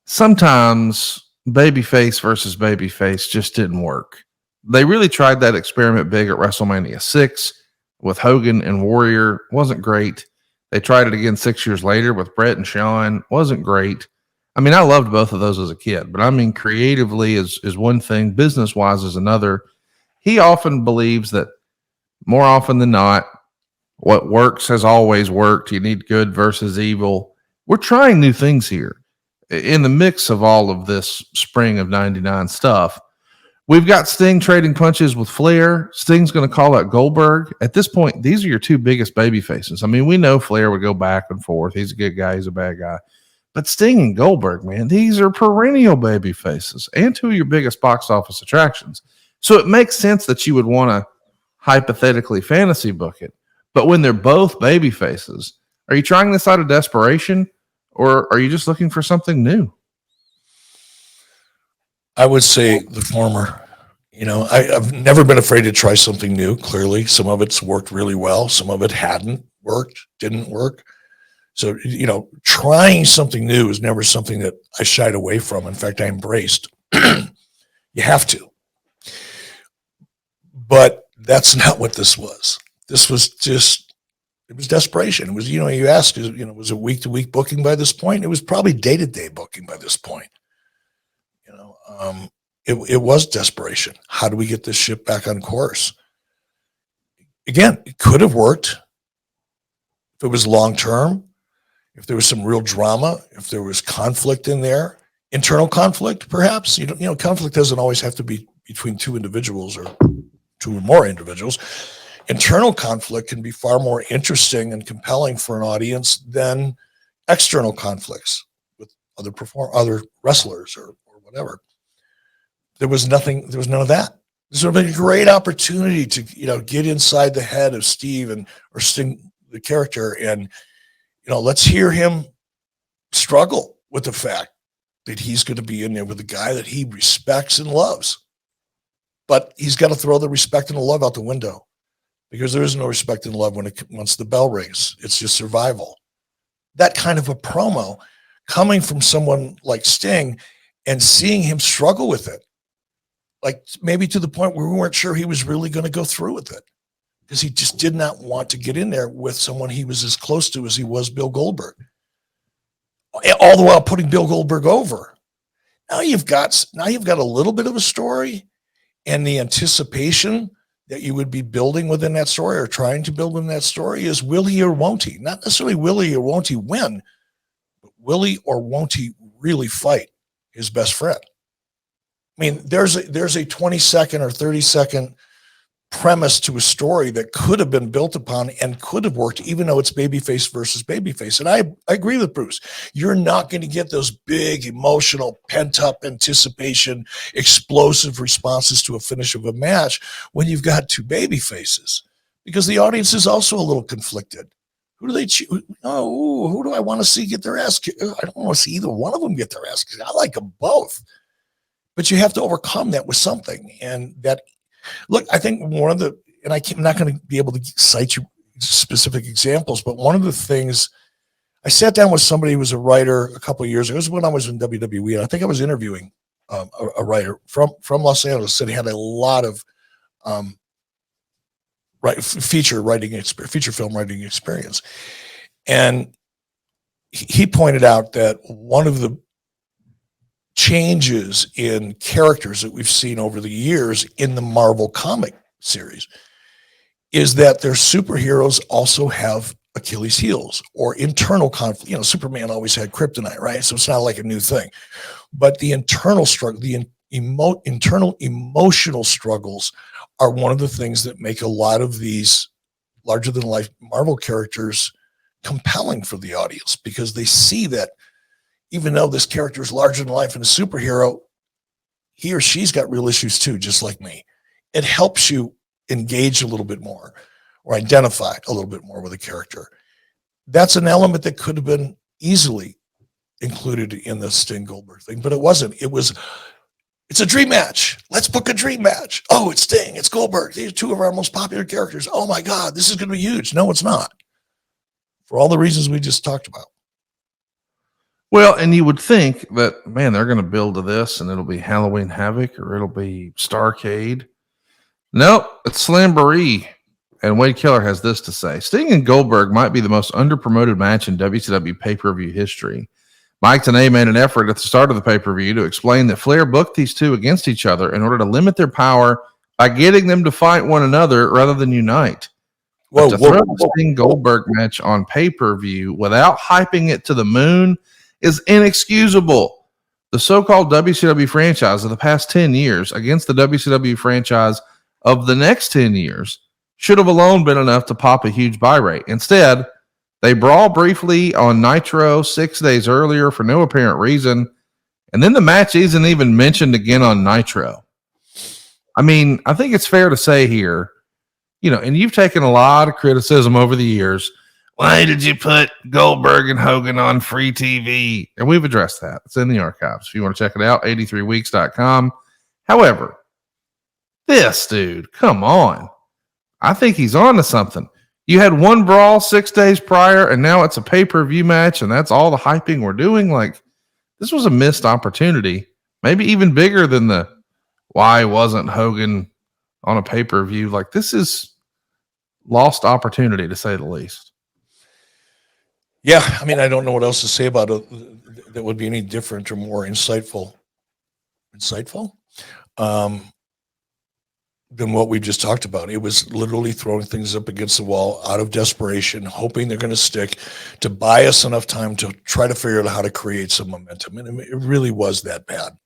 sometimes babyface versus babyface just didn't work. They really tried that experiment big at WrestleMania 6 with Hogan and Warrior. Wasn't great. They tried it again 6 years later with Bret and Shawn. Wasn't great. I mean, I loved both of those as a kid, but I mean, creatively is one thing, business-wise is another. He often believes that more often than not, what works has always worked. You need good versus evil. We're trying new things here. In the mix of all of this spring of 99 stuff, we've got Sting trading punches with Flair. Sting's going to call out Goldberg. At this point, these are your two biggest baby faces. I mean, we know Flair would go back and forth. He's a good guy. He's a bad guy. But Sting and Goldberg, man, these are perennial baby faces and two of your biggest box office attractions. So it makes sense that you would want to hypothetically fantasy book it. But when they're both baby faces, are you trying this out of desperation, or are you just looking for something new? I would say the former. You know, I've never been afraid to try something new. Clearly, some of it's worked really well. Some of it didn't work. So, you know, trying something new is never something that I shied away from. In fact, I embraced. You have to. But that's not what this was. This was it was desperation. It was, you know, you asked, you know, was it week-to-week booking by this point? It was probably day-to-day booking by this point. You know, it was desperation. How do we get this ship back on course? Again, it could have worked if it was long-term, if there was some real drama, if there was conflict in there, internal conflict, perhaps. You know, conflict doesn't always have to be between two individuals or two or more individuals. Internal conflict can be far more interesting and compelling for an audience than external conflicts with other wrestlers or whatever. There was none of that. This would have been a great opportunity to, you know, get inside the head of Steve or Sting, the character, and, you know, let's hear him struggle with the fact that he's going to be in there with a guy that he respects and loves. But he's got to throw the respect and the love out the window, because there is no respect and love once the bell rings. It's just survival. That kind of a promo coming from someone like Sting and seeing him struggle with it, like maybe to the point where we weren't sure he was really going to go through with it, because he just did not want to get in there with someone he was as close to as he was Bill Goldberg, all the while putting Bill Goldberg over. Now you've got a little bit of a story, and the anticipation that you would be building within that story, or trying to build in that story, is will he or won't he? Not necessarily will he or won't he win, but will he or won't he really fight his best friend? I mean, there's a 20-second or 30-second premise to a story that could have been built upon and could have worked, even though it's babyface versus babyface. And I agree with Bruce. You're not going to get those big, emotional, pent-up anticipation, explosive responses to a finish of a match when you've got two baby faces, because the audience is also a little conflicted. Who do they choose? Oh, who do I want to see get their ass kicked? I don't want to see either one of them get their ass kicked. I like them both. But you have to overcome that with something. And that, look, I think one of the, and I'm not going to be able to cite you specific examples, but one of the things, I sat down with somebody who was a writer a couple of years ago. It was when I was in WWE, and I think I was interviewing a writer from Los Angeles that had a lot of feature film writing experience. And he pointed out that one of the changes in characters that we've seen over the years in the Marvel comic series is that their superheroes also have Achilles heels or internal conflict. You know, Superman always had kryptonite, right? So it's not like a new thing, but the internal struggle, the internal emotional struggles are one of the things that make a lot of these larger than life Marvel characters compelling for the audience, because they see that even though this character is larger than life and a superhero, he or she's got real issues too, just like me. It helps you engage a little bit more or identify a little bit more with a character. That's an element that could have been easily included in the Sting Goldberg thing, but it wasn't. It's a dream match. Let's book a dream match. Oh, it's Sting, it's Goldberg. These are two of our most popular characters. Oh my God, this is going to be huge. No, it's not. For all the reasons we just talked about. Well, and you would think that, man, they're going to build to this and it'll be Halloween Havoc or it'll be Starcade. Nope, it's Slamboree. And Wade Keller has this to say: Sting and Goldberg might be the most underpromoted match in WCW pay-per-view history. Mike Tenay made an effort at the start of the pay-per-view to explain that Flair booked these two against each other in order to limit their power by getting them to fight one another rather than unite. But to throw the Sting Goldberg match on pay-per-view without hyping it to the moon is inexcusable. The so-called WCW franchise of the past 10 years against the WCW franchise of the next 10 years should have alone been enough to pop a huge buy rate. Instead, they brawl briefly on Nitro 6 days earlier for no apparent reason, and then the match isn't even mentioned again on Nitro. I mean, I think it's fair to say here, you know, and you've taken a lot of criticism over the years. Why did you put Goldberg and Hogan on free TV? And we've addressed that. It's in the archives. If you want to check it out, 83weeks.com. However, this dude, come on. I think he's on to something. You had one Brawl 6 days prior, and now it's a pay-per-view match, and that's all the hyping we're doing. Like, this was a missed opportunity. Maybe even bigger than the why wasn't Hogan on a pay-per-view. Like, this is lost opportunity, to say the least. Yeah, I mean, I don't know what else to say about it that would be any different or more insightful than what we just talked about. It was literally throwing things up against the wall out of desperation, hoping they're going to stick, to buy us enough time to try to figure out how to create some momentum. And it really was that bad.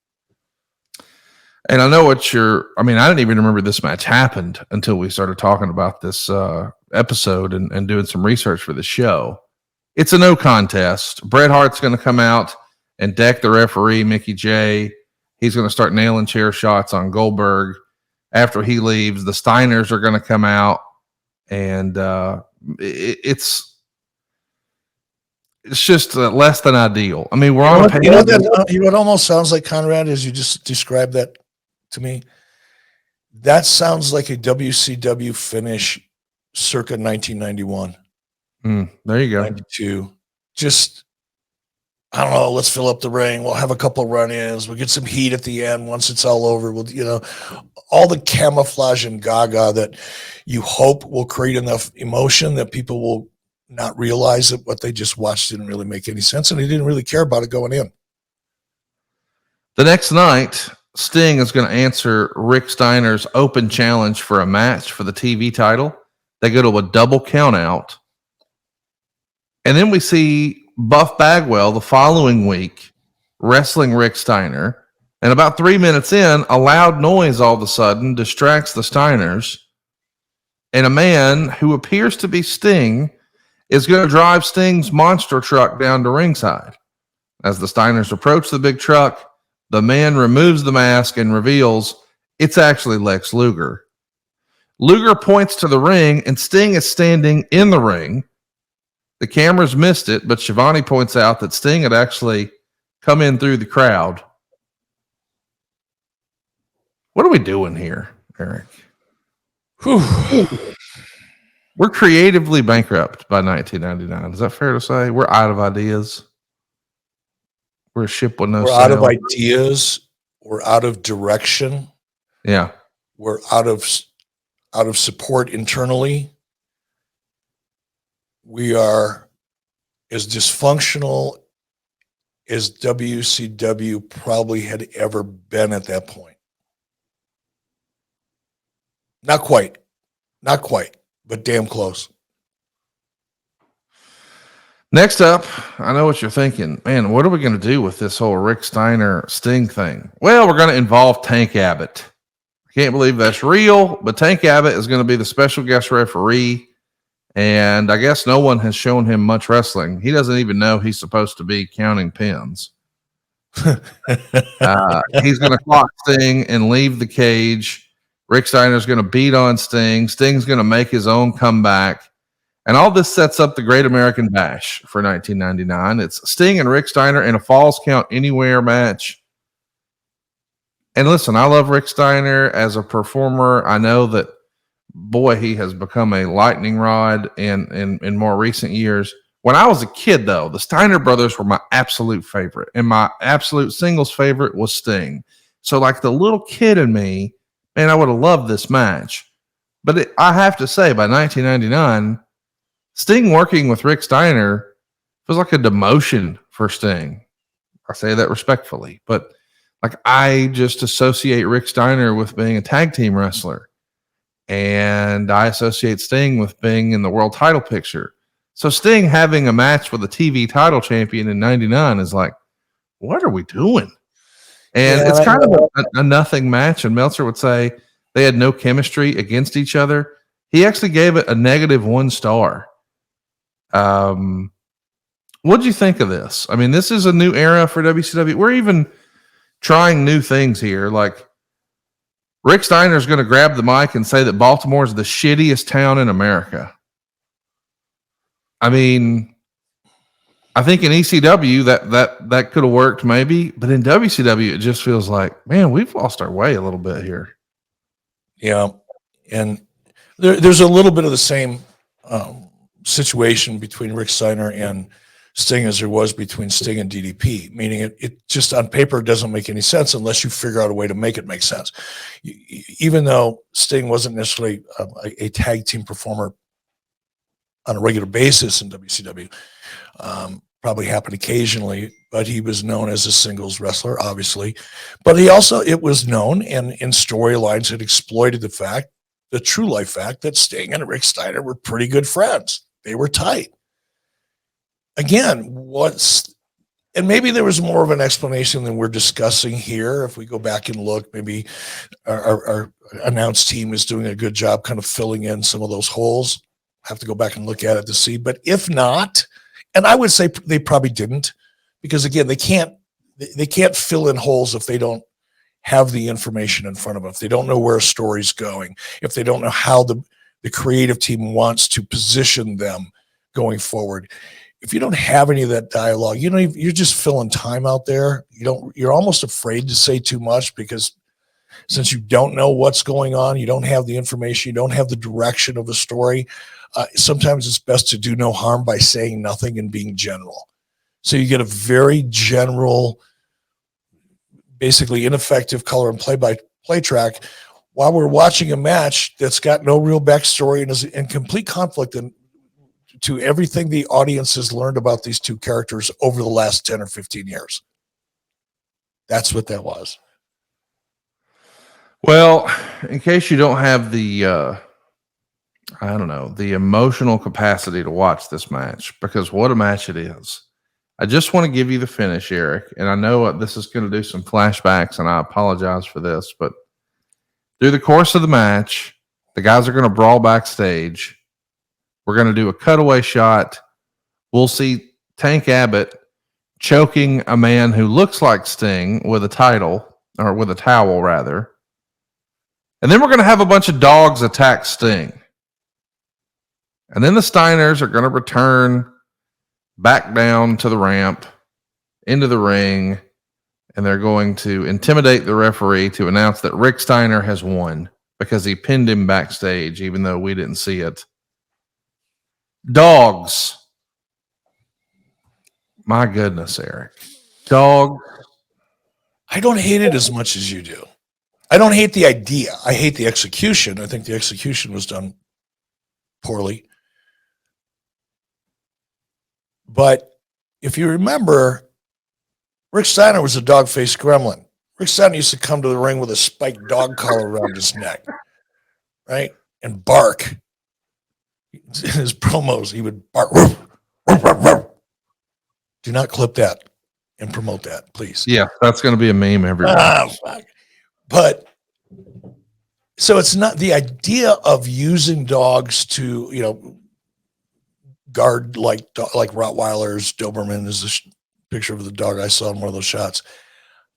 And I know I didn't even remember this match happened until we started talking about this episode and doing some research for the show. It's a no contest. Bret Hart's going to come out and deck the referee, Mickey J. He's going to start nailing chair shots on Goldberg. After he leaves, the Steiners are going to come out, and it's just less than ideal. I mean, we're on a page. You know what almost sounds like, Conrad, as you just described that to me? That sounds like a WCW finish circa 1991. There you go. 92. Just, I don't know, let's fill up the ring. We'll have a couple of run-ins. We'll get some heat at the end once it's all over. We'll, all the camouflage and gaga that you hope will create enough emotion that people will not realize that what they just watched didn't really make any sense, and they didn't really care about it going in. The next night, Sting is going to answer Rick Steiner's open challenge for a match for the TV title. They go to a double count out. And then we see Buff Bagwell the following week wrestling Rick Steiner. And about 3 minutes in, a loud noise all of a sudden distracts the Steiners. And a man who appears to be Sting is going to drive Sting's monster truck down to ringside. As the Steiners approach the big truck, the man removes the mask and reveals it's actually Lex Luger. Luger points to the ring, and Sting is standing in the ring. The cameras missed it, but Shivani points out that Sting had actually come in through the crowd. What are we doing here, Eric? We're creatively bankrupt by 1999. Is that fair to say? We're out of ideas. We're a ship with no sail. We're out of ideas. We're out of direction. Yeah. We're out of support internally. We are as dysfunctional as WCW probably had ever been at that point. Not quite, but damn close. Next up, I know what you're thinking. Man, what are we going to do with this whole Rick Steiner Sting thing? Well, we're going to involve Tank Abbott. I can't believe that's real, but Tank Abbott is going to be the special guest referee. And I guess no one has shown him much wrestling. He doesn't even know he's supposed to be counting pins. He's going to clock Sting and leave the cage. Rick Steiner's going to beat on Sting. Sting's going to make his own comeback. And all this sets up the Great American Bash for 1999. It's Sting and Rick Steiner in a Falls Count Anywhere match. And listen, I love Rick Steiner as a performer. I know that, boy, he has become a lightning rod in more recent years. When I was a kid, though, the Steiner brothers were my absolute favorite. And my absolute singles favorite was Sting. So like the little kid in me, man, I would have loved this match. But I have to say, by 1999, Sting working with Rick Steiner was like a demotion for Sting. I say that respectfully, but like I just associate Rick Steiner with being a tag team wrestler, and I associate Sting with being in the world title picture. So Sting having a match with a TV title champion in 99 is like, what are we doing? And it's kind of a nothing match. And Meltzer would say they had no chemistry against each other. He actually gave it a -1 star. What'd you think of this? I mean, this is a new era for WCW. We're even trying new things here. Like Rick Steiner's going to grab the mic and say that Baltimore is the shittiest town in America. I mean, I think in ECW that could have worked maybe, but in WCW, it just feels like, man, we've lost our way a little bit here. Yeah. And there's a little bit of the same, situation between Rick Steiner and Sting as there was between Sting and DDP, meaning it just on paper doesn't make any sense unless you figure out a way to make it make sense. Even though Sting wasn't necessarily a tag team performer on a regular basis in WCW, probably happened occasionally, but he was known as a singles wrestler, obviously. But it was known and in storylines had exploited the true life fact that Sting and Rick Steiner were pretty good friends. They were tight. Again, and maybe there was more of an explanation than we're discussing here. If we go back and look, maybe our announced team is doing a good job kind of filling in some of those holes. Have to go back and look at it to see. But if not, and I would say they probably didn't, because again, they can't fill in holes if they don't have the information in front of them, if they don't know where a story's going, if they don't know how the creative team wants to position them going forward. If you don't have any of that dialogue, you're just filling time out there. You're almost afraid to say too much because since you don't know what's going on, you don't have the information, you don't have the direction of the story. Sometimes it's best to do no harm by saying nothing and being general. So you get a very general, basically ineffective color and play-by-play track while we're watching a match that's got no real backstory and is in complete conflict to everything the audience has learned about these two characters over the last 10 or 15 years. That's what that was. Well, in case you don't have the emotional capacity to watch this match, because what a match it is. I just want to give you the finish, Eric, and I know this is going to do some flashbacks, and I apologize for this, but through the course of the match, the guys are going to brawl backstage. We're going to do a cutaway shot. We'll see Tank Abbott choking a man who looks like Sting with a towel rather. And then we're going to have a bunch of dogs attack Sting. And then the Steiners are going to return back down to the ramp, into the ring, and they're going to intimidate the referee to announce that Rick Steiner has won because he pinned him backstage, even though we didn't see it. Dogs. My goodness, Eric. Dog. I don't hate it as much as you do. I don't hate the idea. I hate the execution. I think the execution was done poorly. But if you remember, Rick Steiner was a dog-faced gremlin. Rick Steiner used to come to the ring with a spiked dog collar around his neck, right? And bark. In his promos, he would bark. Roof, roof, roof, roof. Do not clip that and promote that, please. Yeah, that's going to be a meme everywhere. Fuck. But so it's not the idea of using dogs to, guard like Rottweilers. Doberman is a picture of the dog I saw in one of those shots.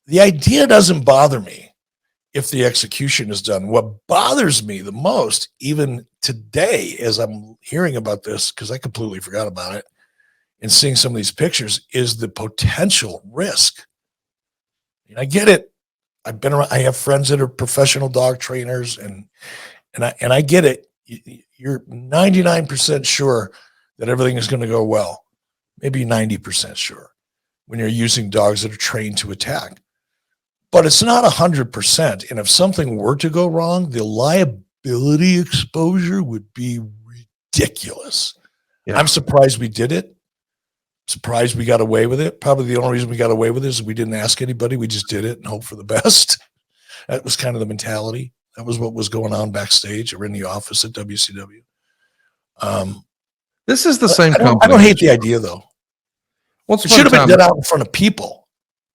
The idea doesn't bother me if the execution is done. What bothers me the most, even today, as I'm hearing about this, because I completely forgot about it, and seeing some of these pictures, is the potential risk. And I get it. I've been around. I have friends that are professional dog trainers, and I get it. You're 99% sure that everything is going to go well, maybe 90% sure, when you're using dogs that are trained to attack. But it's not 100%. And if something were to go wrong, the liability exposure would be ridiculous. Yeah. I'm surprised we did it. Surprised we got away with it. Probably the only reason we got away with it is we didn't ask anybody. We just did it and hope for the best. That was kind of the mentality. That was what was going on backstage or in the office at WCW. This is the same company. I don't hate the idea, though. It should have been done out in front of people.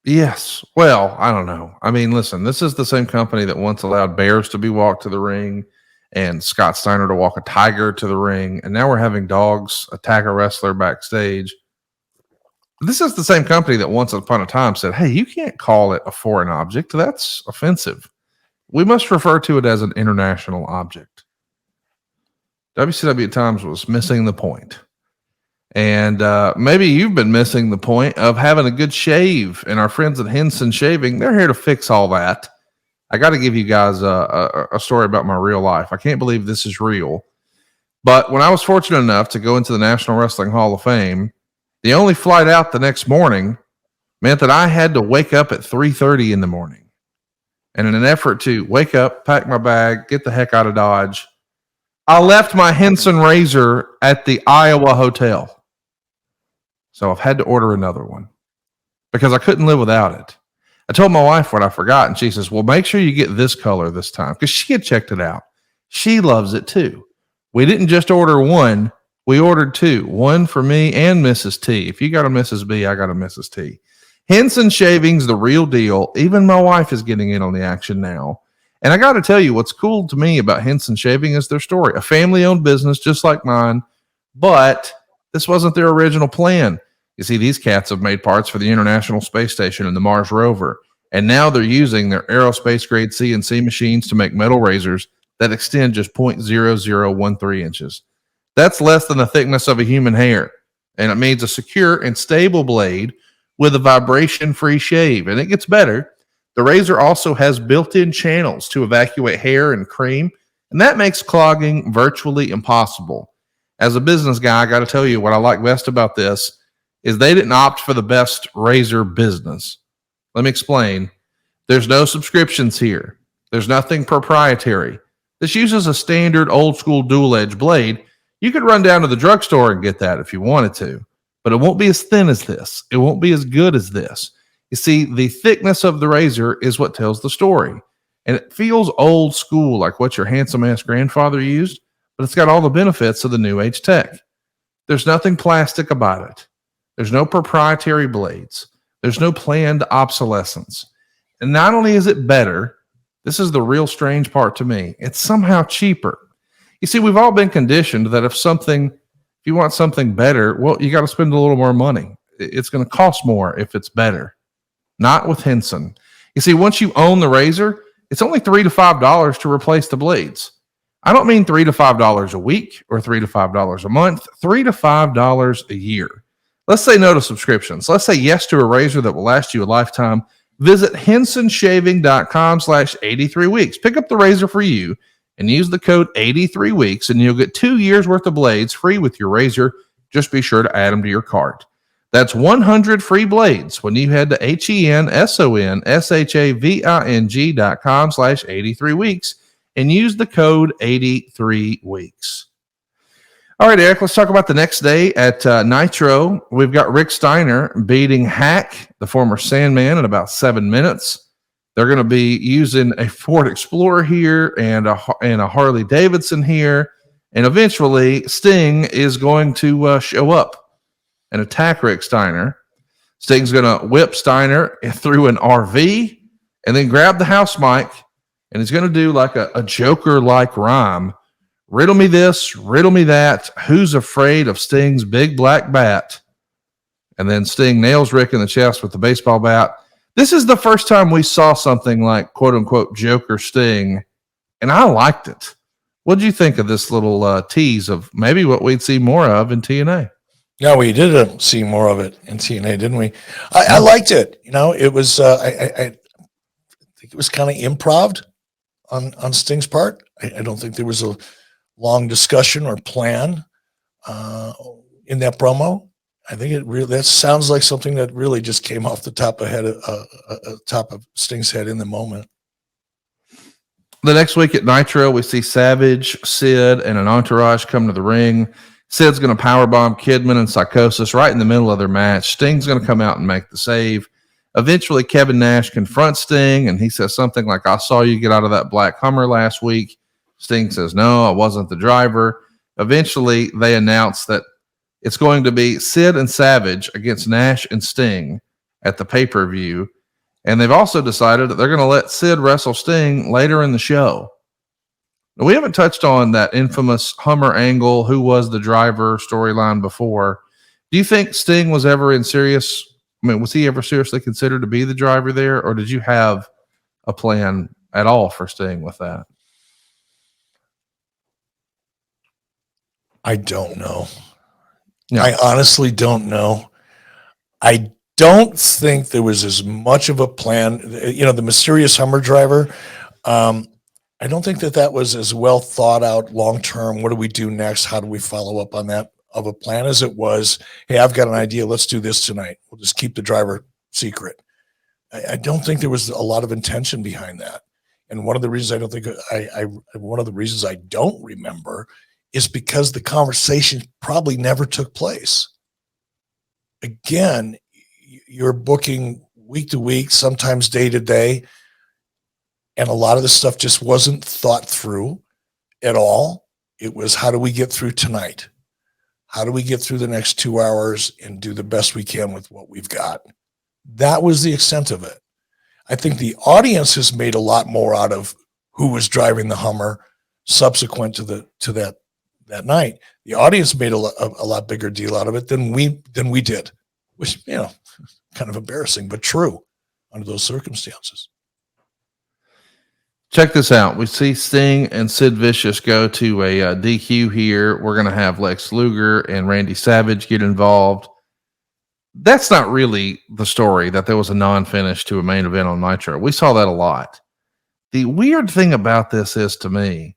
Yes. Well, I don't know. I mean, listen, this is the same company that once allowed bears to be walked to the ring and Scott Steiner to walk a tiger to the ring. And now we're having dogs attack a wrestler backstage. This is the same company that once upon a time said, hey, you can't call it a foreign object. That's offensive. We must refer to it as an international object. WCW at times was missing the point. And maybe you've been missing the point of having a good shave. And our friends at Henson Shaving, they're here to fix all that. I got to give you guys a story about my real life. I can't believe this is real. But when I was fortunate enough to go into the National Wrestling Hall of Fame, the only flight out the next morning meant that I had to wake up at 3:30 in the morning. And in an effort to wake up, pack my bag, get the heck out of Dodge, I left my Henson razor at the Iowa hotel. So I've had to order another one because I couldn't live without it. I told my wife what I forgot, and she says, well, make sure you get this color this time, because she had checked it out. She loves it too. We didn't just order one. We ordered two, one for me and Mrs. T. If you got a Mrs. B, I got a Mrs. T. Henson Shaving's the real deal. Even my wife is getting in on the action now. And I got to tell you, what's cool to me about Henson Shaving is their story. A family-owned business just like mine, but this wasn't their original plan. You see, these cats have made parts for the International Space Station and the Mars rover, and now they're using their aerospace-grade CNC machines to make metal razors that extend just 0.0013 inches. That's less than the thickness of a human hair, and it means a secure and stable blade with a vibration-free shave. And it gets better. The razor also has built-in channels to evacuate hair and cream, and that makes clogging virtually impossible. As a business guy, I got to tell you what I like best about this is they didn't opt for the best razor business. Let me explain. There's no subscriptions here. There's nothing proprietary. This uses a standard old-school dual-edge blade. You could run down to the drugstore and get that if you wanted to, but it won't be as thin as this. It won't be as good as this. You see, the thickness of the razor is what tells the story, and it feels old school, like what your handsome-ass grandfather used, but it's got all the benefits of the new age tech. There's nothing plastic about it. There's no proprietary blades. There's no planned obsolescence. And not only is it better, this is the real strange part to me, it's somehow cheaper. You see, we've all been conditioned that if you want something better, well, you got to spend a little more money. It's going to cost more if it's better. Not with Henson. You see, once you own the razor, it's only $3 to $5 to replace the blades. I don't mean $3 to $5 a week or $3 to $5 a month, $3 to $5 a year. Let's say no to subscriptions. Let's say yes to a razor that will last you a lifetime. Visit hensonshaving.com/83weeks. Pick up the razor for you and use the code 83weeks, and you'll get 2 years worth of blades free with your razor. Just be sure to add them to your cart. That's 100 free blades when you head to hensonshaving.com/83weeks and use the code 83weeks. All right, Eric, let's talk about the next day at Nitro. We've got Rick Steiner beating Hack, the former Sandman, in about 7 minutes. They're going to be using a Ford Explorer here and a Harley Davidson here. And eventually, Sting is going to show up and attack Rick Steiner. Sting's going to whip Steiner through an RV and then grab the house mic. And he's going to do like a Joker-like rhyme. Riddle me this, riddle me that. Who's afraid of Sting's big black bat? And then Sting nails Rick in the chest with the baseball bat. This is the first time we saw something like quote unquote Joker Sting. And I liked it. What did you think of this little tease of maybe what we'd see more of in TNA? Yeah, we did see more of it in TNA, didn't we? I liked it. You know, it was, I think it was kind of improv on Sting's part. I don't think there was a long discussion or plan in that promo. I think that sounds like something that really just came off the top of Sting's head in the moment. The next week at Nitro, we see Savage, Sid, and an entourage come to the ring. Sid's going to powerbomb Kidman and Psychosis right in the middle of their match. Sting's going to come out and make the save. Eventually, Kevin Nash confronts Sting, and he says something like, I saw you get out of that black Hummer last week. Sting says, no, I wasn't the driver. Eventually, they announce that it's going to be Sid and Savage against Nash and Sting at the pay-per-view. And they've also decided that they're going to let Sid wrestle Sting later in the show. Now, we haven't touched on that infamous Hummer angle, who was the driver storyline before. Do you think Sting was ever was he ever seriously considered to be the driver there? Or did you have a plan at all for Sting with that? I don't know. Yeah. I honestly don't know. I don't think there was as much of a plan. You know, the mysterious Hummer driver, I don't think that was as well thought out long-term. What do we do next? How do we follow up on that of a plan as it was? Hey, I've got an idea. Let's do this tonight. We'll just keep the driver secret. I don't think there was a lot of intention behind that. And one of the reasons I don't remember is because the conversation probably never took place. Again, you're booking week to week, sometimes day to day, and a lot of the stuff just wasn't thought through at all. It was, how do we get through tonight? How do we get through the next 2 hours and do the best we can with what we've got? That was the extent of it. I think the audience has made a lot more out of who was driving the Hummer subsequent to that night. The audience made a lot bigger deal out of it than we did, which, you know, kind of embarrassing, but true under those circumstances. Check this out. We see Sting and Sid Vicious go to a DQ here. We're going to have Lex Luger and Randy Savage get involved. That's not really the story, that there was a non-finish to a main event on Nitro. We saw that a lot. The weird thing about this is, to me,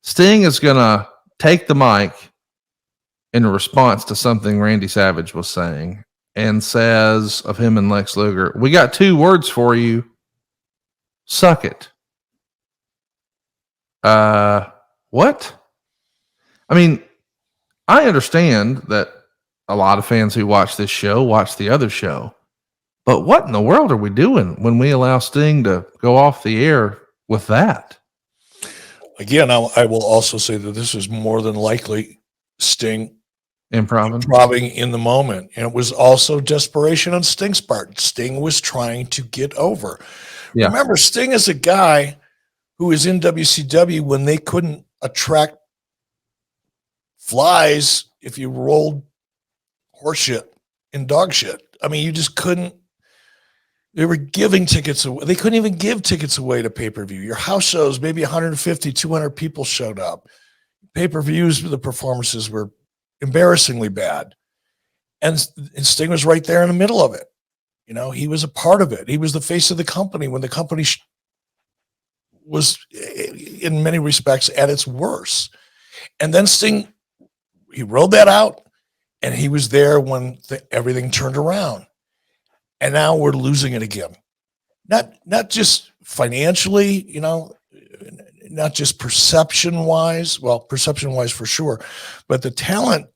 Sting is going to take the mic in response to something Randy Savage was saying and says of him and Lex Luger, we got 2 words for you. Suck it. What? I mean, I understand that a lot of fans who watch this show watch the other show, but what in the world are we doing when we allow Sting to go off the air with that? Again, I will also say that this is more than likely Sting improving in the moment. And it was also desperation on Sting's part. Sting was trying to get over. Yeah. Remember, Sting is a guy who was in WCW when they couldn't attract flies if you rolled horse shit and dog shit. I mean, you just couldn't. They were giving tickets away. They couldn't even give tickets away to pay-per-view. Your house shows, maybe 150, 200 people showed up. Pay-per-views, the performances were embarrassingly bad. and Sting was right there in the middle of it. You know, he was a part of it. He was the face of the company when the company was in many respects at its worst. And then Sting, he rode that out, and he was there when everything turned around. And now we're losing it again. Not just financially, you know, not just perception-wise. Well, perception-wise for sure, but the talent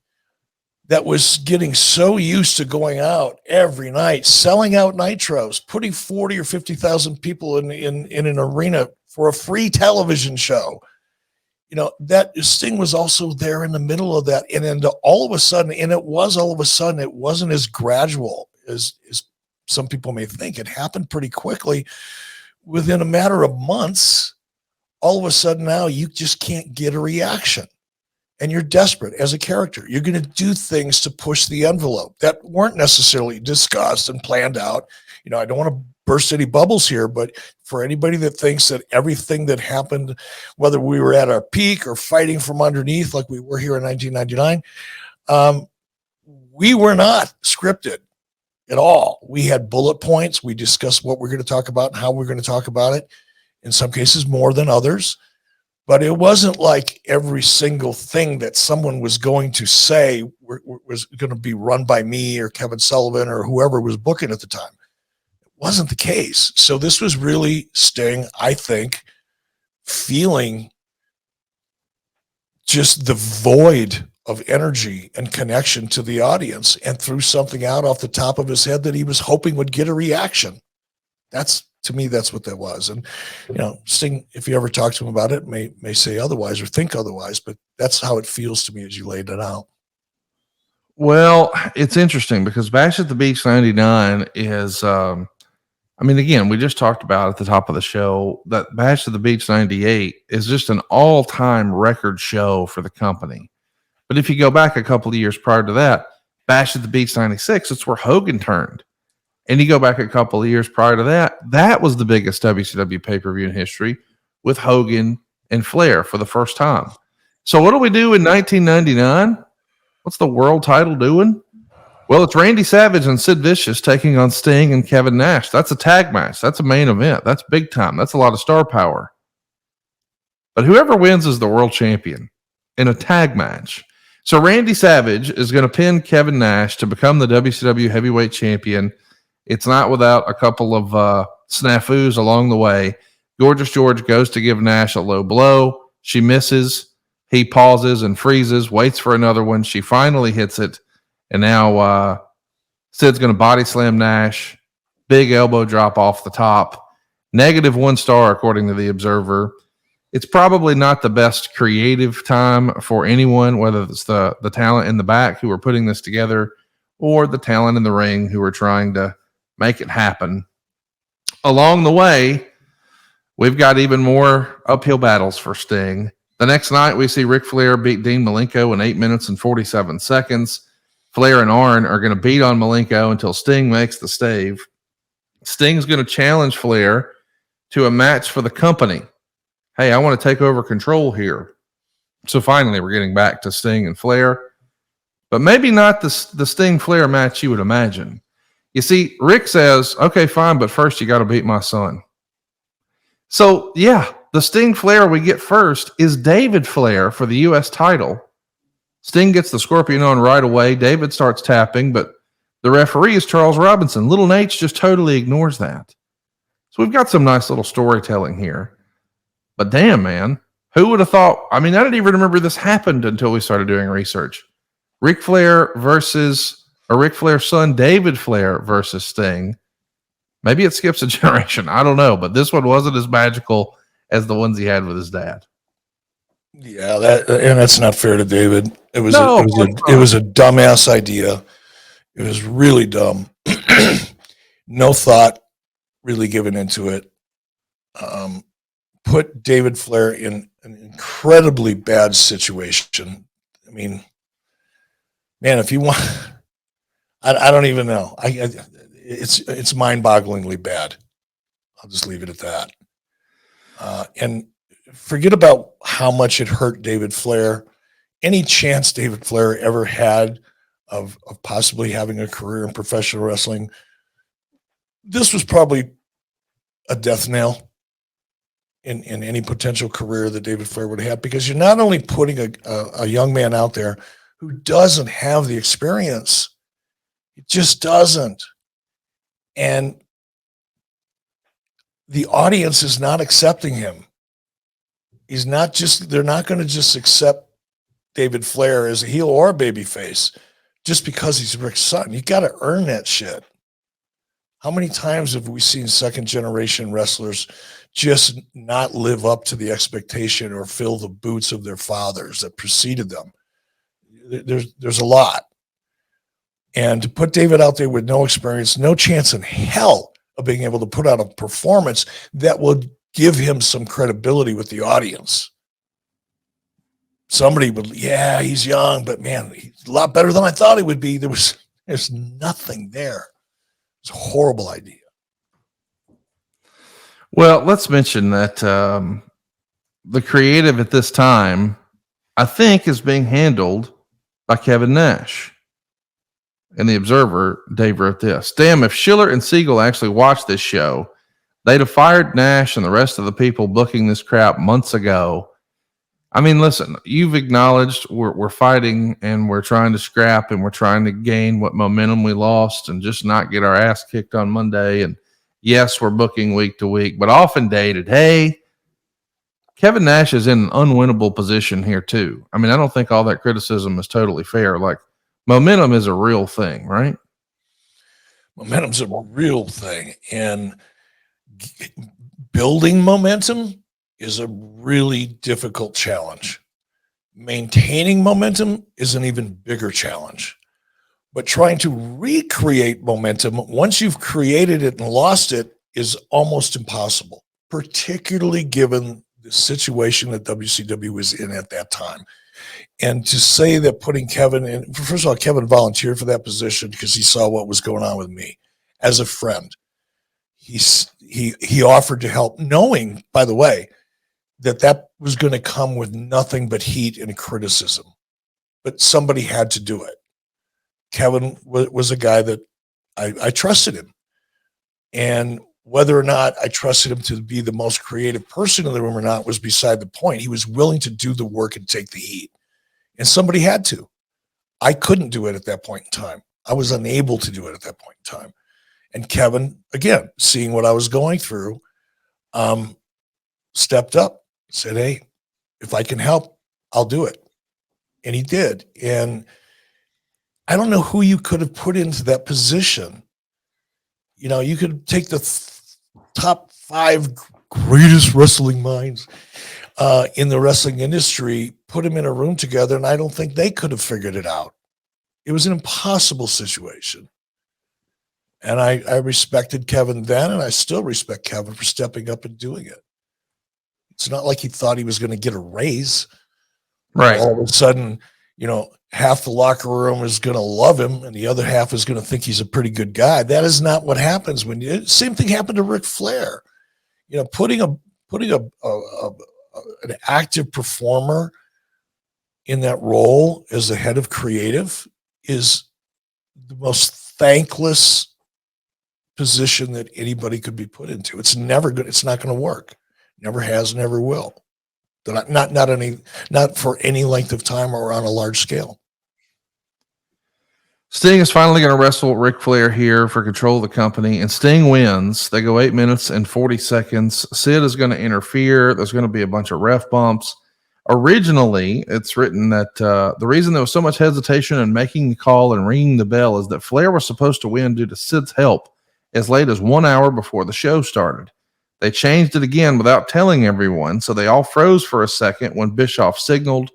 that was getting so used to going out every night, selling out nitros, putting 40 or 50,000 people in an arena for a free television show. You know, that Sting was also there in the middle of that. And then all of a sudden, it wasn't as gradual as some people may think. It happened pretty quickly. Within a matter of months, all of a sudden now you just can't get a reaction. And you're desperate as a character. You're going to do things to push the envelope that weren't necessarily discussed and planned out. You know, I don't want to burst any bubbles here, but for anybody that thinks that everything that happened, whether we were at our peak or fighting from underneath like we were here in 1999, we were not scripted at all. We had bullet points. We discussed what we're going to talk about and how we're going to talk about it, in some cases more than others. But it wasn't like every single thing that someone was going to say was going to be run by me or Kevin Sullivan or whoever was booking at the time. It wasn't the case. So this was really Sting, I think, feeling just the void of energy and connection to the audience, and threw something out off the top of his head that he was hoping would get a reaction. To me, that's what that was. And, you know, Sting, if you ever talk to him about it, may say otherwise or think otherwise, but that's how it feels to me as you laid it out. Well, it's interesting because Bash at the Beach 99 is, I mean, again, we just talked about at the top of the show that Bash at the Beach 98 is just an all-time record show for the company. But if you go back a couple of years prior to that, Bash at the Beach 96, it's where Hogan turned. And you go back a couple of years prior to that, that was the biggest WCW pay-per-view in history with Hogan and Flair for the first time. So what do we do in 1999? What's the world title doing? Well, it's Randy Savage and Sid Vicious taking on Sting and Kevin Nash. That's a tag match. That's a main event. That's big time. That's a lot of star power. But whoever wins is the world champion in a tag match. So Randy Savage is going to pin Kevin Nash to become the WCW heavyweight champion. It's not without a couple of snafus along the way. Gorgeous George goes to give Nash a low blow. She misses. He pauses and freezes, waits for another one. She finally hits it. And now Sid's going to body slam Nash. Big elbow drop off the top. -1 star, according to the Observer. It's probably not the best creative time for anyone, whether it's the talent in the back who are putting this together or the talent in the ring who are trying to make it happen. Along the way, we've got even more uphill battles for Sting. The next night, we see Ric Flair beat Dean Malenko in 8 minutes and 47 seconds. Flair and Arn are going to beat on Malenko until Sting makes the stave. Sting's going to challenge Flair to a match for the company. Hey, I want to take over control here. So finally, we're getting back to Sting and Flair, but maybe not the Sting Flair match you would imagine. You see, Rick says, okay, fine, but first you got to beat my son. So yeah, the Sting Flair we get first is David Flair for the U.S. title. Sting gets the Scorpion on right away. David starts tapping, but the referee is Charles Robinson. Little Nate's just totally ignores that. So we've got some nice little storytelling here. But damn, man, who would have thought? I mean, I didn't even remember this happened until we started doing research. Ric Flair's son, David Flair versus Sting. Maybe it skips a generation. I don't know, but this one wasn't as magical as the ones he had with his dad. Yeah, that's not fair to David. It was a dumbass idea. It was really dumb. No thought really given into it. Put David Flair in an incredibly bad situation. I mean, man, if you want, I don't even know. It's mind-bogglingly bad. I'll just leave it at that. And forget about how much it hurt David Flair. Any chance David Flair ever had of possibly having a career in professional wrestling. This was probably a death knell in any potential career that David Flair would have, because you're not only putting a young man out there who doesn't have the experience, it just doesn't. And the audience is not accepting him. They're not going to just accept David Flair as a heel or a babyface just because he's Rick's son. You got to earn that shit. How many times have we seen second generation wrestlers just not live up to the expectation or fill the boots of their fathers that preceded them? There's a lot. And to put David out there with no experience, no chance in hell of being able to put out a performance that would give him some credibility with the audience. Somebody would, yeah, he's young, but man, he's a lot better than I thought he would be. There's nothing there. It's a horrible idea. Well, let's mention that the creative at this time, I think, is being handled by Kevin Nash. In the Observer, Dave wrote this: damn, if Schiller and Siegel actually watched this show, they'd have fired Nash and the rest of the people booking this crap months ago. I mean, listen, you've acknowledged we're fighting and we're trying to scrap and we're trying to gain what momentum we lost and just not get our ass kicked on Monday. And yes, we're booking week to week, but often dated. Hey, Kevin Nash is in an unwinnable position here too. I mean, I don't think all that criticism is totally fair. Like, momentum is a real thing, right? Momentum's a real thing. And building momentum is a really difficult challenge. Maintaining momentum is an even bigger challenge. But trying to recreate momentum once you've created it and lost it is almost impossible, particularly given the situation that WCW was in at that time. And to say that putting Kevin in, first of all, Kevin volunteered for that position because he saw what was going on with me as a friend. He offered to help, knowing, by the way, that was going to come with nothing but heat and criticism. But somebody had to do it. Kevin was a guy that I trusted him. And whether or not I trusted him to be the most creative person in the room or not was beside the point. He was willing to do the work and take the heat. And somebody had to. I couldn't do it at that point in time. I was unable to do it at that point in time. And Kevin, again, seeing what I was going through, stepped up, said, hey, if I can help, I'll do it. And he did. And I don't know who you could have put into that position. You know, you could take the top 5 greatest wrestling minds in the wrestling industry, put them in a room together, and I don't think they could have figured it out. It was an impossible situation. And I respected Kevin then, and I still respect Kevin for stepping up and doing it. It's not like he thought he was going to get a raise. Right. All of a sudden, you know, half the locker room is going to love him and the other half is going to think he's a pretty good guy. That is not what happens same thing happened to Ric Flair. You know, putting an active performer in that role as the head of creative is the most thankless position that anybody could be put into. It's never good. It's not going to work. Never has, never will. Not for any length of time or on a large scale. Sting is finally going to wrestle Ric Flair here for control of the company, and Sting wins. They go 8 minutes and 40 seconds. Sid is going to interfere. There's going to be a bunch of ref bumps. Originally, it's written that the reason there was so much hesitation in making the call and ringing the bell is that Flair was supposed to win due to Sid's help as late as 1 hour before the show started. They changed it again without telling everyone, so they all froze for a second when Bischoff signaled.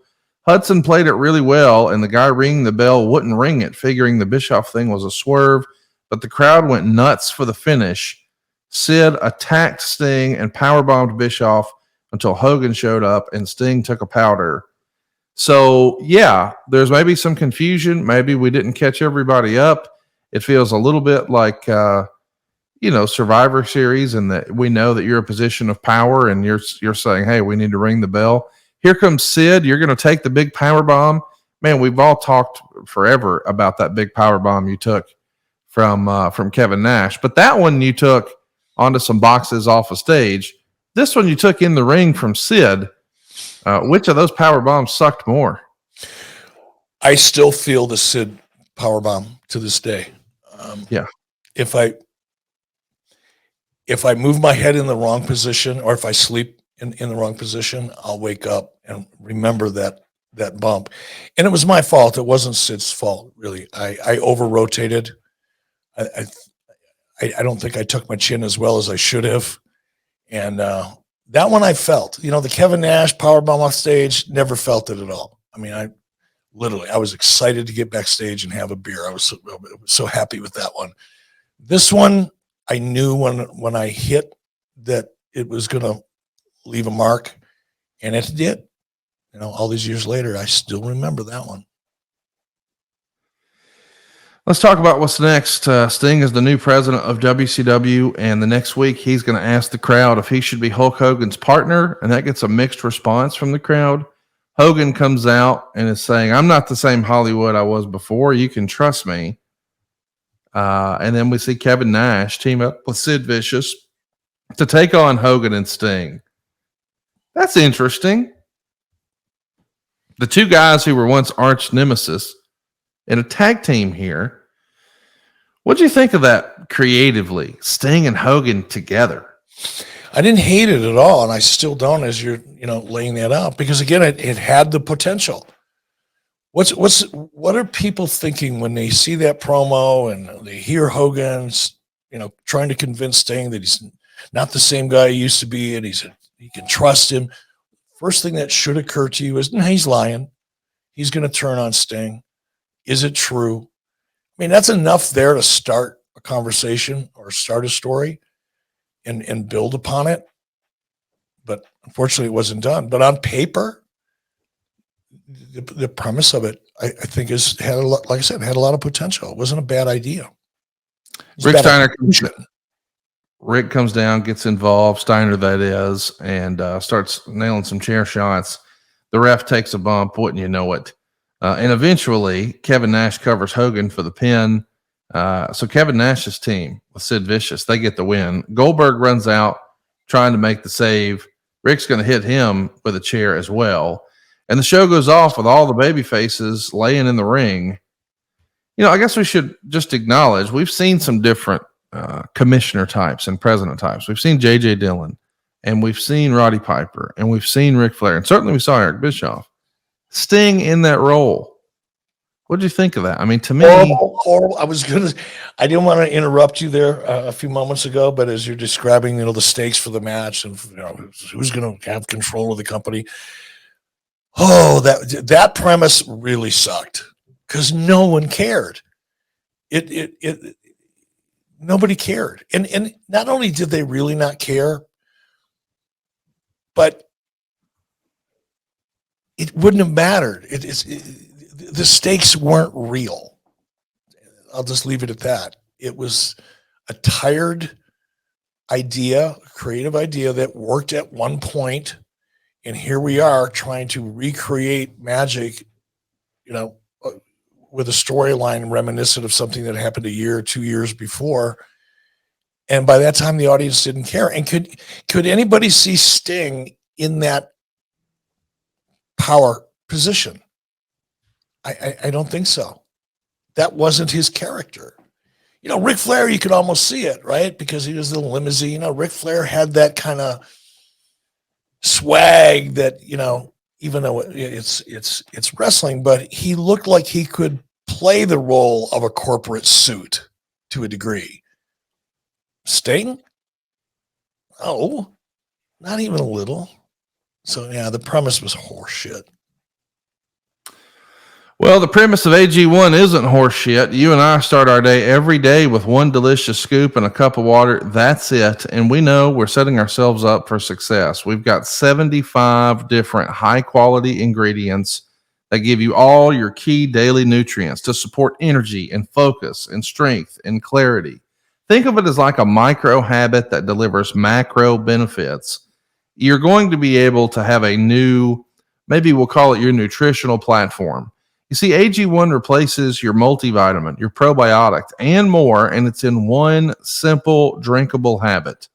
Hudson played it really well, and the guy ringing the bell wouldn't ring it, figuring the Bischoff thing was a swerve, but the crowd went nuts for the finish. Sid attacked Sting and powerbombed Bischoff until Hogan showed up and Sting took a powder. So, yeah, there's maybe some confusion. Maybe we didn't catch everybody up. It feels a little bit like Survivor Series, and that we know that you're a position of power and you're saying, hey, we need to ring the bell. Here comes Sid. You're going to take the big power bomb. man, we've all talked forever about that big power bomb you took from Kevin Nash, but that one you took onto some boxes off a stage. This one you took in the ring from Sid. Which of those power bombs sucked more? I still feel the Sid power bomb to this day. Yeah. If I move my head in the wrong position, or if I sleep in the wrong position, I'll wake up and remember that bump. And it was my fault. It wasn't Sid's fault, really. I over rotated. I don't think I took my chin as well as I should have. And that one I felt. The Kevin Nash powerbomb off stage, never felt it at all. I mean, I was excited to get backstage and have a beer. I was so happy with that one. This one, I knew when I hit that it was going to leave a mark, and it did. All these years later, I still remember that one. Let's talk about what's next. Sting is the new president of WCW, and the next week he's going to ask the crowd if he should be Hulk Hogan's partner, and that gets a mixed response from the crowd. Hogan comes out and is saying, "I'm not the same Hollywood I was before. You can trust me." And then we see Kevin Nash team up with Sid Vicious to take on Hogan and Sting. That's interesting. The two guys who were once arch nemesis in a tag team here. What do you think of that creatively? Sting and Hogan together. I didn't hate it at all, and I still don't as you're laying that out, because again, it had the potential. What are people thinking when they see that promo and they hear Hogan's trying to convince Sting that he's not the same guy he used to be, and he can trust him? First thing that should occur to you is, he's lying. He's going to turn on Sting. Is it true? I mean, that's enough there to start a conversation or start a story and build upon it. But unfortunately, it wasn't done. But on paper, the premise of it, I think, had a lot, like I said, had a lot of potential. It wasn't a bad idea. Rick comes down, gets involved, Steiner that is, and starts nailing some chair shots. The ref takes a bump, wouldn't you know it? And eventually, Kevin Nash covers Hogan for the pin. So Kevin Nash's team with Sid Vicious, they get the win. Goldberg runs out trying to make the save. Rick's going to hit him with a chair as well. And the show goes off with all the baby faces laying in the ring. I guess we should just acknowledge we've seen some different commissioner types and president types. We've seen J.J. Dillon, and we've seen Roddy Piper, and we've seen Ric Flair, and certainly we saw Eric Bischoff. Sting in that role. What did you think of that? I mean, to me, horrible. I didn't want to interrupt you there a few moments ago, but as you're describing, the stakes for the match and who's going to have control of the company. Oh, that premise really sucked because no one cared. Nobody cared, and not only did they really not care, but it wouldn't have mattered. The stakes weren't real. I'll just leave it at that. It was a tired idea, a creative idea that worked at one point, and here we are trying to recreate magic, with a storyline reminiscent of something that happened a year or 2 years before. And by that time, the audience didn't care. And could anybody see Sting in that power position? I don't think so. That wasn't his character. Ric Flair, you could almost see it, right? Because he was the limousine. Ric Flair had that kind of swag that, even though it's wrestling, but he looked like he could play the role of a corporate suit to a degree. Sting? Oh, not even a little. So yeah, the premise was horseshit. Well, the premise of AG1 isn't horseshit. You and I start our day every day with one delicious scoop and a cup of water. That's it. And we know we're setting ourselves up for success. We've got 75 different high-quality ingredients that give you all your key daily nutrients to support energy and focus and strength and clarity. Think of it as like a micro habit that delivers macro benefits. You're going to be able to have a new, maybe we'll call it your nutritional platform. You see, AG1 replaces your multivitamin, your probiotic, and more, and it's in one simple drinkable habit.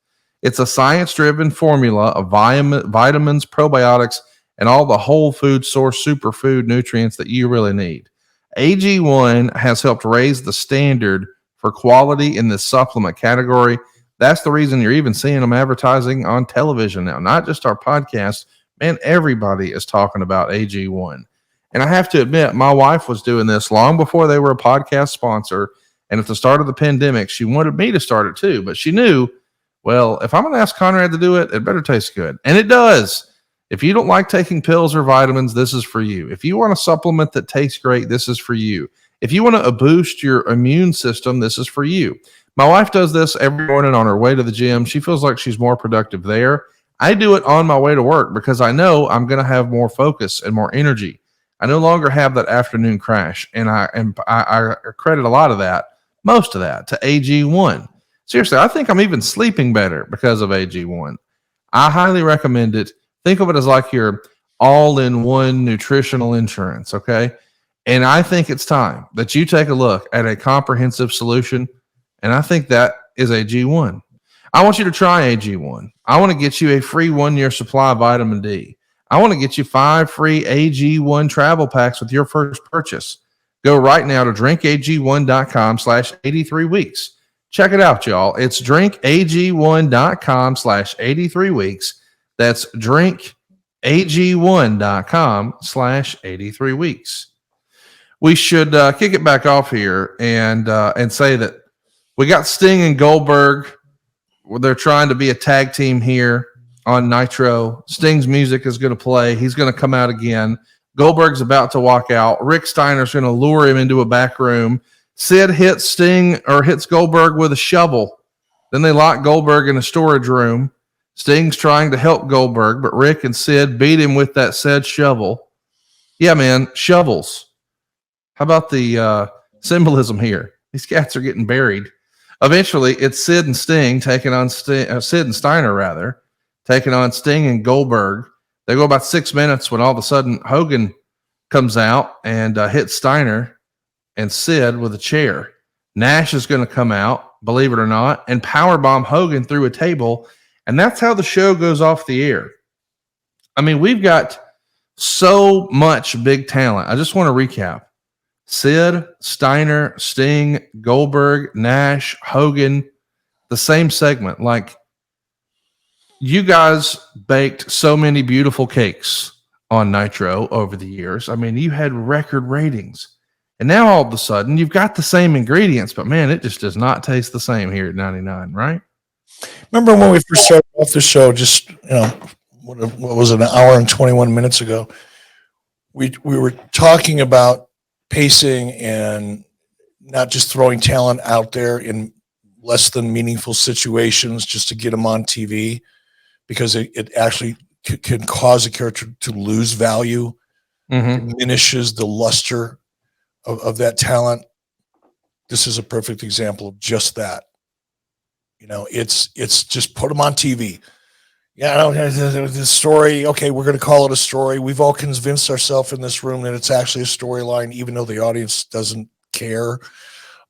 It's a science-driven formula of vitamins, probiotics, and all the whole food source superfood nutrients that you really need. AG1 has helped raise the standard for quality in this supplement category. That's the reason you're even seeing them advertising on television now, not just our podcast. Man, everybody is talking about AG1. And I have to admit, my wife was doing this long before they were a podcast sponsor. And at the start of the pandemic, she wanted me to start it too. But she knew, well, if I'm going to ask Conrad to do it, it better taste good. And it does. If you don't like taking pills or vitamins, this is for you. If you want a supplement that tastes great, this is for you. If you want to boost your immune system, this is for you. My wife does this every morning on her way to the gym. She feels like she's more productive there. I do it on my way to work because I know I'm going to have more focus and more energy. I no longer have that afternoon crash, and I credit a lot of that, most of that, to AG1. Seriously, I think I'm even sleeping better because of AG1. I highly recommend it. Think of it as like your all-in-one nutritional insurance, okay? And I think it's time that you take a look at a comprehensive solution, and I think that is AG1. I want you to try AG1. I want to get you a free 1-year supply of vitamin D. I want to get you 5 free AG1 travel packs with your first purchase. Go right now to drinkag1.com/83weeks. Check it out, y'all. It's drinkag1.com/83weeks. That's drinkag1.com/83weeks. We should kick it back off here and say that we got Sting and Goldberg. They're trying to be a tag team here on Nitro. Sting's music is going to play. He's going to come out again. Goldberg's about to walk out. Rick Steiner's going to lure him into a back room. Sid hits Sting or hits Goldberg with a shovel. Then they lock Goldberg in a storage room. Sting's trying to help Goldberg, but Rick and Sid beat him with that said shovel. Yeah, man, shovels. How about the symbolism here? These cats are getting buried. Eventually, it's Sid and Sting taking on Sid and Steiner, rather, taking on Sting and Goldberg. They go about 6 minutes when all of a sudden Hogan comes out and hits Steiner and Sid with a chair. Nash is going to come out, believe it or not, and powerbomb Hogan through a table. And that's how the show goes off the air. I mean, we've got so much big talent. I just want to recap. Sid, Steiner, Sting, Goldberg, Nash, Hogan, the same segment. Like, you guys baked so many beautiful cakes on Nitro over the years. I mean, you had record ratings. And now all of a sudden, you've got the same ingredients, but man, it just does not taste the same here at 99, right? Remember when we first started off the show, just, what was it, an hour and 21 minutes ago? We were talking about pacing and not just throwing talent out there in less than meaningful situations just to get them on TV, because it actually can cause a character to lose value, diminishes the luster of that talent. This is a perfect example of just that. It's just put them on TV. Yeah, the story, okay, we're going to call it a story. We've all convinced ourselves in this room that it's actually a storyline, even though the audience doesn't care.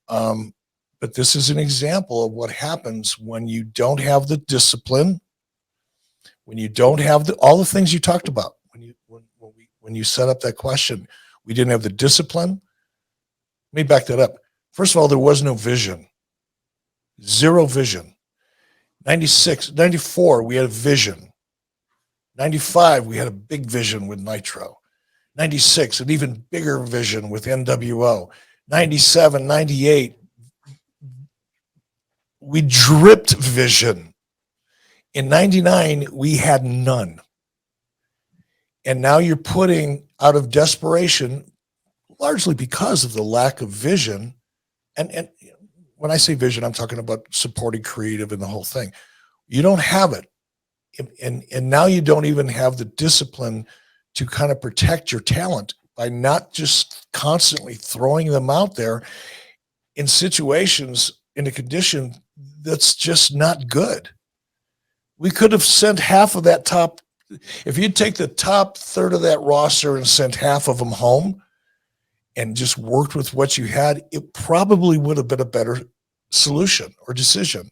But this is an example of what happens when you don't have the discipline, when you don't have all the things you talked about, when you set up that question. We didn't have the discipline. Let me back that up. First of all, there was no vision. Zero vision. 96, 94, we had a vision. 95, we had a big vision with Nitro. 96, an even bigger vision with NWO. 97, 98, we dripped vision. In 99, we had none. And now you're putting, out of desperation, largely because of the lack of vision, and when I say vision, I'm talking about supporting creative and the whole thing. You don't have it. And now you don't even have the discipline to kind of protect your talent by not just constantly throwing them out there in situations in a condition that's just not good. We could have sent half of that top. If you take the top third of that roster and sent half of them home, and just worked with what you had, it probably would have been a better solution or decision,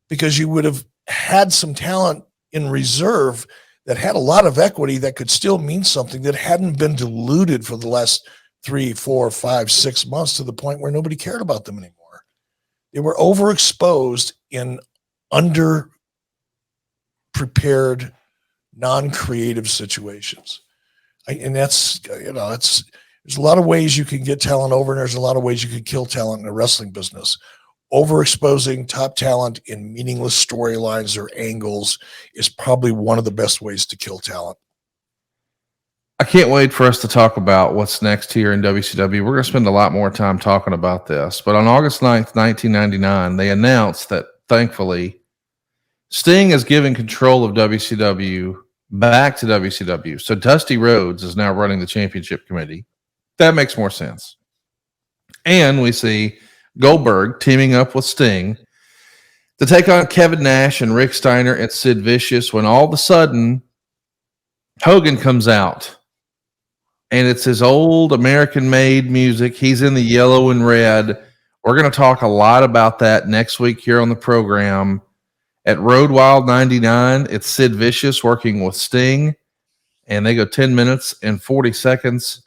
because you would have had some talent in reserve that had a lot of equity that could still mean something, that hadn't been diluted for the last 3, 4, 5, 6 months to the point where nobody cared about them anymore. They were overexposed in under-prepared, non-creative situations. And that's, there's a lot of ways you can get talent over, and there's a lot of ways you can kill talent in the wrestling business. Overexposing top talent in meaningless storylines or angles is probably one of the best ways to kill talent. I can't wait for us to talk about what's next here in WCW. We're going to spend a lot more time talking about this. But on August 9th, 1999, they announced that, thankfully, Sting is giving control of WCW back to WCW. So Dusty Rhodes is now running the championship committee. That makes more sense. And we see Goldberg teaming up with Sting to take on Kevin Nash and Rick Steiner and Sid Vicious, when all of a sudden Hogan comes out, and it's his old American-made music. He's in the yellow and red. We're going to talk a lot about that next week here on the program. At Road Wild 99, it's Sid Vicious working with Sting, and they go 10 minutes and 40 seconds.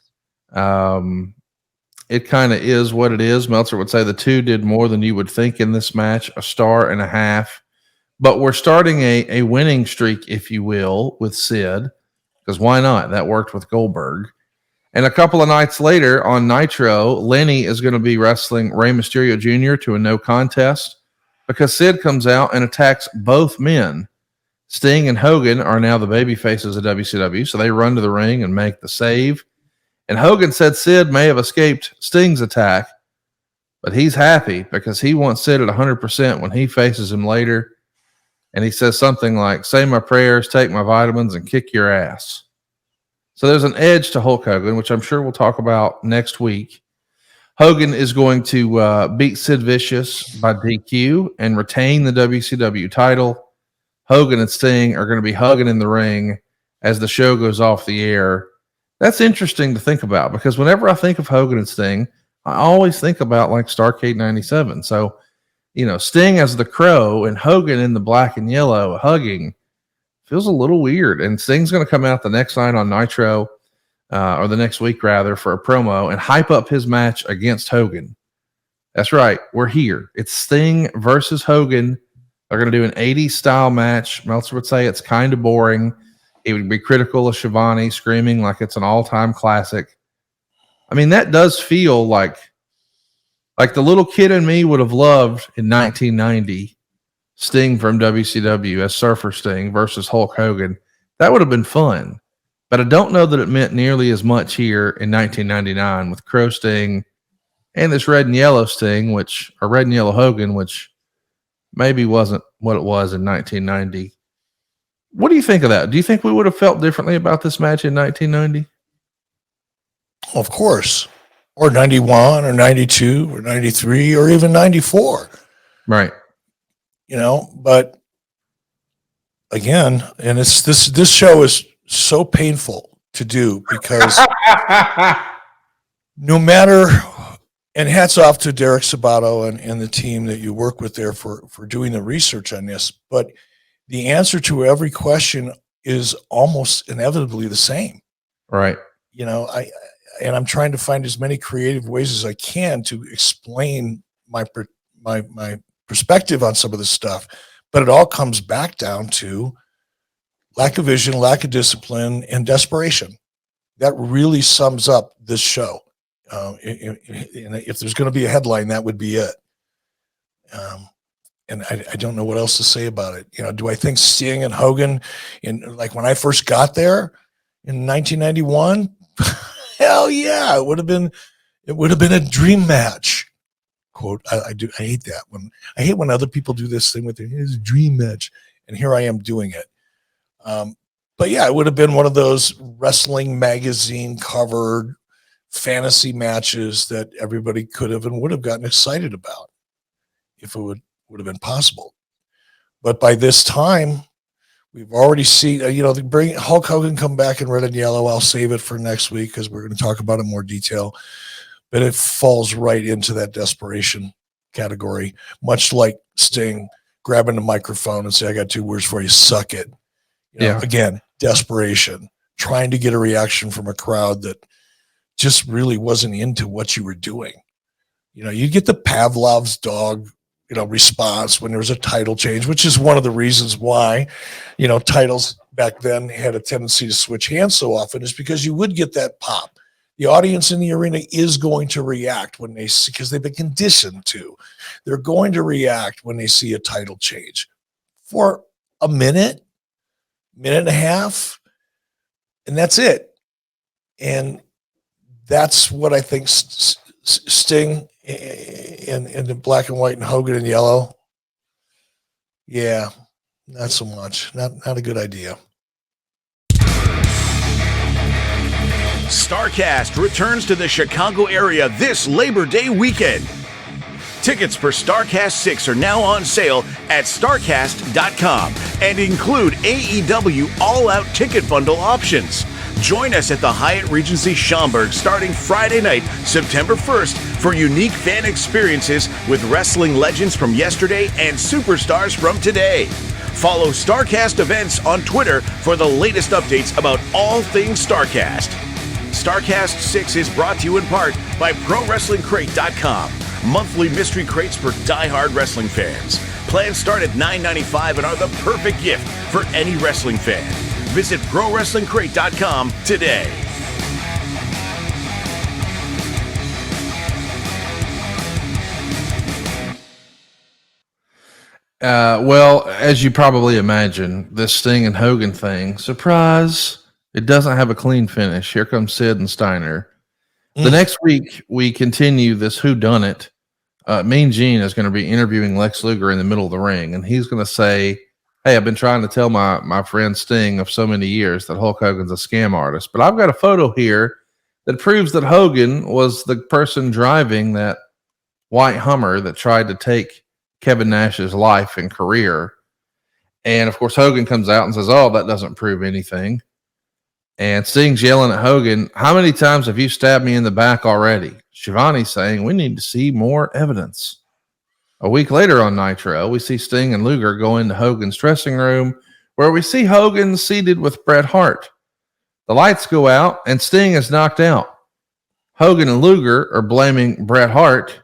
It kind of is what it is. Meltzer would say the two did more than you would think in this match, 1.5 stars. But we're starting a winning streak, if you will, with Sid, because why not? That worked with Goldberg. And a couple of nights later on Nitro, Lenny is going to be wrestling Rey Mysterio Jr. to a no contest, because Sid comes out and attacks both men. Sting and Hogan are now the baby faces of WCW, so they run to the ring and make the save. And Hogan said Sid may have escaped Sting's attack, but he's happy because he wants Sid at 100% when he faces him later. And he says something like, "Say my prayers, take my vitamins, and kick your ass." So there's an edge to Hulk Hogan, which I'm sure we'll talk about next week. Hogan is going to beat Sid Vicious by DQ and retain the WCW title. Hogan and Sting are going to be hugging in the ring as the show goes off the air. That's interesting to think about, because whenever I think of Hogan and Sting, I always think about like Starcade 97. So, Sting as the Crow and Hogan in the black and yellow hugging feels a little weird. And Sting's going to come out the next night on Nitro, or the next week rather, for a promo and hype up his match against Hogan. That's right. We're here. It's Sting versus Hogan. They're going to do an 80s style match. Meltzer would say it's kind of boring. It would be critical of Shivani screaming like it's an all-time classic. I mean, that does feel like the little kid in me would have loved in 1990 Sting from WCW as Surfer Sting versus Hulk Hogan. That would have been fun. But I don't know that it meant nearly as much here in 1999 with Crow Sting and this red and yellow Sting, or red and yellow Hogan, which maybe wasn't what it was in 1990. What do you think of that? Do you think we would have felt differently about this match in 1990? Of course. Or 91 or 92 or 93 or even 94. Right. But again, and it's this show is so painful to do, because no matter, and hats off to Derek Sabato and the team that you work with there for doing the research on this, but the answer to every question is almost inevitably the same. Right. I'm trying to find as many creative ways as I can to explain my perspective on some of this stuff, but it all comes back down to lack of vision, lack of discipline, and desperation. That really sums up this show. If there's going to be a headline, that would be it. And I don't know what else to say about it. Do I think Sting and Hogan, when I first got there in 1991, hell yeah, it would have been a dream match. Quote, I hate that I hate when other people do this thing with his dream match, and here I am doing it. But yeah, it would have been one of those wrestling magazine covered fantasy matches that everybody could have and would have gotten excited about if it would have been possible. But by this time, We've already seen, they bring Hulk Hogan come back in red and yellow. I'll save it for next week because we're going to talk about it in more detail. But it falls right into that desperation category, much like Sting grabbing the microphone and say, "I got 2 words for you, suck it." Again, desperation, trying to get a reaction from a crowd that just really wasn't into what you were doing. You get the Pavlov's dog response when there was a title change, which is one of the reasons why, titles back then had a tendency to switch hands so often, is because you would get that pop. The audience in the arena is going to react when they see, because they've been conditioned to. They're going to react when they see a title change for a minute and a half, and that's it. And that's what I think Sting in the black and white and Hogan in yellow. Yeah, not so much. Not a good idea. Starcast returns to the Chicago area this Labor Day weekend. Tickets for Starrcast VI are now on sale at Starrcast.com and include AEW All-Out Ticket Bundle options. Join us at the Hyatt Regency Schaumburg starting Friday night, September 1st, for unique fan experiences with wrestling legends from yesterday and superstars from today. Follow Starcast events on Twitter for the latest updates about all things Starcast. Starcast 6 is brought to you in part by ProWrestlingCrate.com. Monthly mystery crates for die-hard wrestling fans. Plans start at $9.95 and are the perfect gift for any wrestling fan. Visit ProWrestlingCrate.com today. Well, as you probably imagine, this Sting and Hogan thing, surprise, it doesn't have a clean finish. Here comes Sid and Steiner. The next week, we continue this whodunit. Mean Gene is going to be interviewing Lex Luger in the middle of the ring, and he's going to say, "Hey, I've been trying to tell my friend Sting of so many years that Hulk Hogan's a scam artist, but I've got a photo here that proves that Hogan was the person driving that white Hummer that tried to take Kevin Nash's life and career." And of course, Hogan comes out and says, "Oh, that doesn't prove anything." And Sting's yelling at Hogan, "How many times have you stabbed me in the back already?" Shivani's saying, "We need to see more evidence." A week later on Nitro, we see Sting and Luger go into Hogan's dressing room, where we see Hogan seated with Bret Hart. The lights go out and Sting is knocked out. Hogan and Luger are blaming Bret Hart.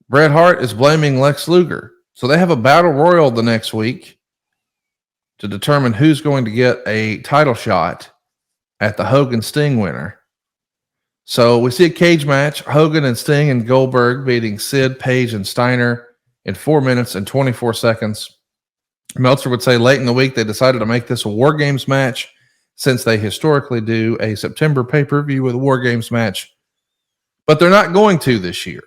Bret Hart is blaming Lex Luger. So they have a battle royal the next week to determine who's going to get a title shot at the Hogan Sting winner. So we see a cage match, Hogan and Sting and Goldberg beating Sid, Page, and Steiner in 4 minutes and 24 seconds. Meltzer would say late in the week they decided to make this a War Games match, since they historically do a September pay-per-view with a War Games match. But they're not going to this year.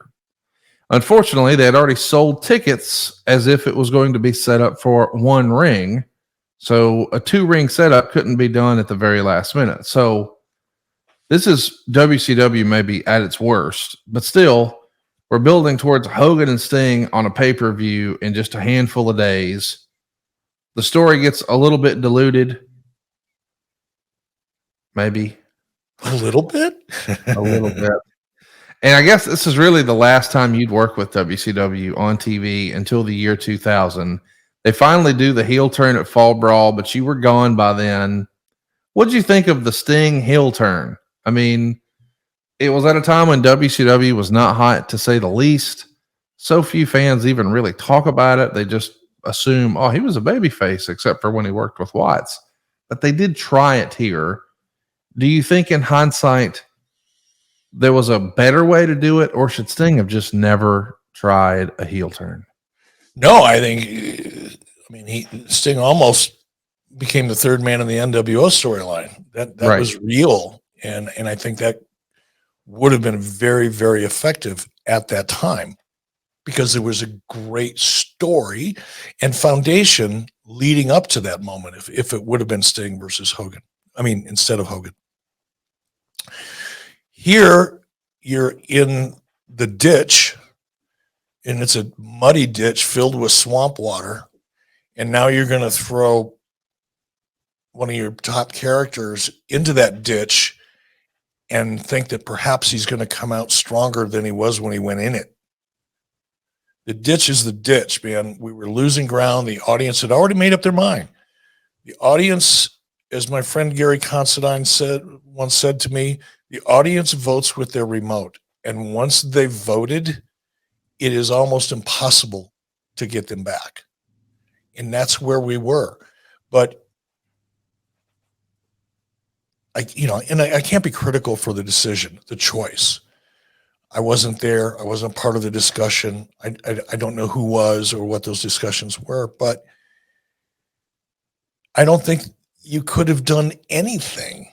Unfortunately, they had already sold tickets as if it was going to be set up for one ring. So a 2-ring setup couldn't be done at the very last minute. So this is WCW maybe at its worst, but still, we're building towards Hogan and Sting on a pay-per-view in just a handful of days. The story gets a little bit diluted. Maybe. A little bit? A little bit. And I guess this is really the last time you'd work with WCW on TV until the year 2000. They finally do the heel turn at Fall Brawl, but you were gone by then. What did you think of the Sting heel turn? I mean, it was at a time when WCW was not hot, to say the least. So few fans even really talk about it. They just assume, oh, he was a babyface, except for when he worked with Watts. But they did try it here. Do you think in hindsight there was a better way to do it, or should Sting have just never tried a heel turn? No, I think, Sting almost became the third man in the NWO storyline. That Right. was real. And I think that would have been very, very effective at that time, because there was a great story and foundation leading up to that moment. If it would have been Sting versus Hogan, instead of Hogan. Here, you're in the ditch, and it's a muddy ditch filled with swamp water. And now you're going to throw one of your top characters into that ditch and think that perhaps he's going to come out stronger than he was when he went in it. The ditch is the ditch, man. We were losing ground. The audience had already made up their mind. The audience, as my friend Gary Considine once said to me, the audience votes with their remote. And once they've voted, it is almost impossible to get them back. And that's where we were. But I can't be critical for the decision, the choice. I wasn't there. I wasn't part of the discussion. I don't know who was or what those discussions were, but I don't think you could have done anything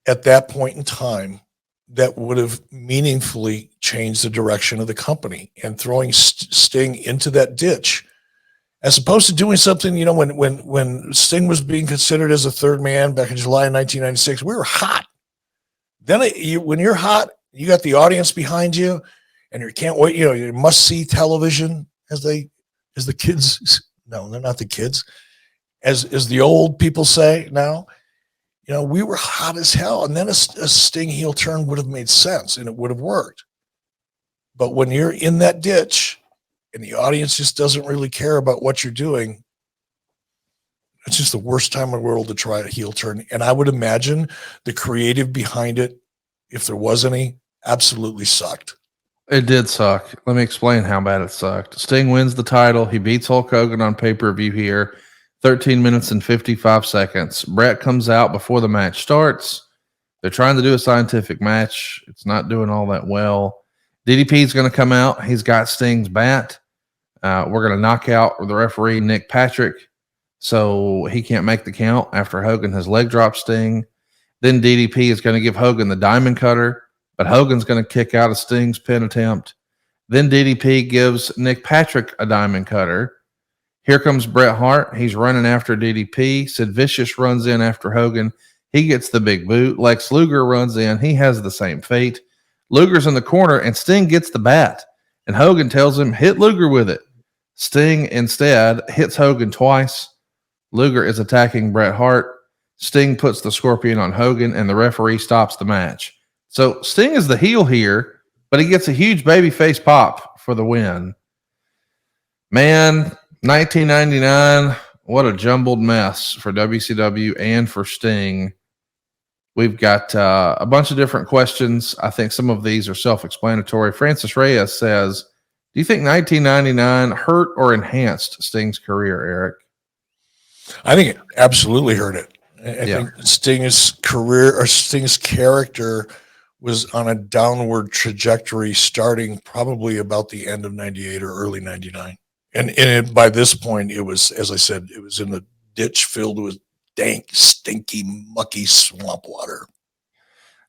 at that point in time that would have meaningfully changed the direction of the company. And throwing Sting into that ditch, as opposed to doing something, when Sting was being considered as a third man back in July of 1996, we were hot. Then when you're hot, you got the audience behind you, and you can't wait. You must see television, as the kids. No, they're not the kids. As the old people say now. We were hot as hell, and then a Sting heel turn would have made sense, and it would have worked. But when you're in that ditch, and the audience just doesn't really care about what you're doing, it's just the worst time in the world to try a heel turn. And I would imagine the creative behind it, if there was any, absolutely sucked. It did suck. Let me explain how bad it sucked. Sting wins the title. He beats Hulk Hogan on pay-per-view here. 13 minutes and 55 seconds. Brett comes out before the match starts. They're trying to do a scientific match. It's not doing all that well. DDP is going to come out. He's got Sting's bat. We're going to knock out the referee, Nick Patrick, so he can't make the count after Hogan has leg dropped Sting. Then DDP is going to give Hogan the diamond cutter, but Hogan's going to kick out of Sting's pin attempt. Then DDP gives Nick Patrick a diamond cutter. Here comes Bret Hart. He's running after DDP. Sid Vicious runs in after Hogan. He gets the big boot. Lex Luger runs in. He has the same fate. Luger's in the corner, and Sting gets the bat. And Hogan tells him, hit Luger with it. Sting instead hits Hogan twice. Luger is attacking Bret Hart. Sting puts the Scorpion on Hogan, and the referee stops the match. So Sting is the heel here, but he gets a huge babyface pop for the win. Man, 1999, what a jumbled mess for WCW and for Sting. We've got a bunch of different questions. I think some of these are self-explanatory. Francis Reyes says, do you think 1999 hurt or enhanced Sting's career, Eric? I think it absolutely hurt it. I think Sting's career or Sting's character was on a downward trajectory starting probably about the end of 98 or early 99. And by this point, it was, as I said, it was in a ditch filled with dank, stinky, mucky swamp water.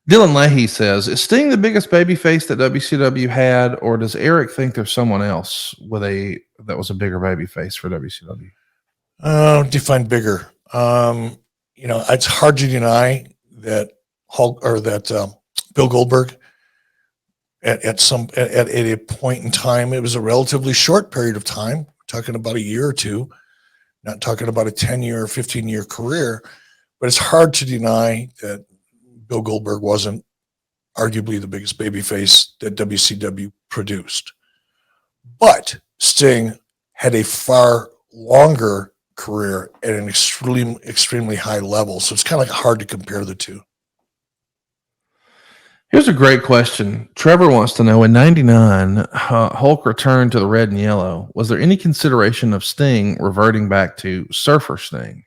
Dylan Leahy says, is Sting the biggest babyface that WCW had, or does Eric think there's someone else that was a bigger babyface for WCW? Define bigger. It's hard to deny that Bill Goldberg at a point in time, it was a relatively short period of time, talking about a year or two, not talking about a 10-year or 15-year career, but it's hard to deny that Bill Goldberg wasn't arguably the biggest babyface that WCW produced. But Sting had a far longer career at an extremely high level. So it's kind of hard to compare the two. Here's a great question. Trevor wants to know, in 99, Hulk returned to the red and yellow. Was there any consideration of Sting reverting back to Surfer Sting?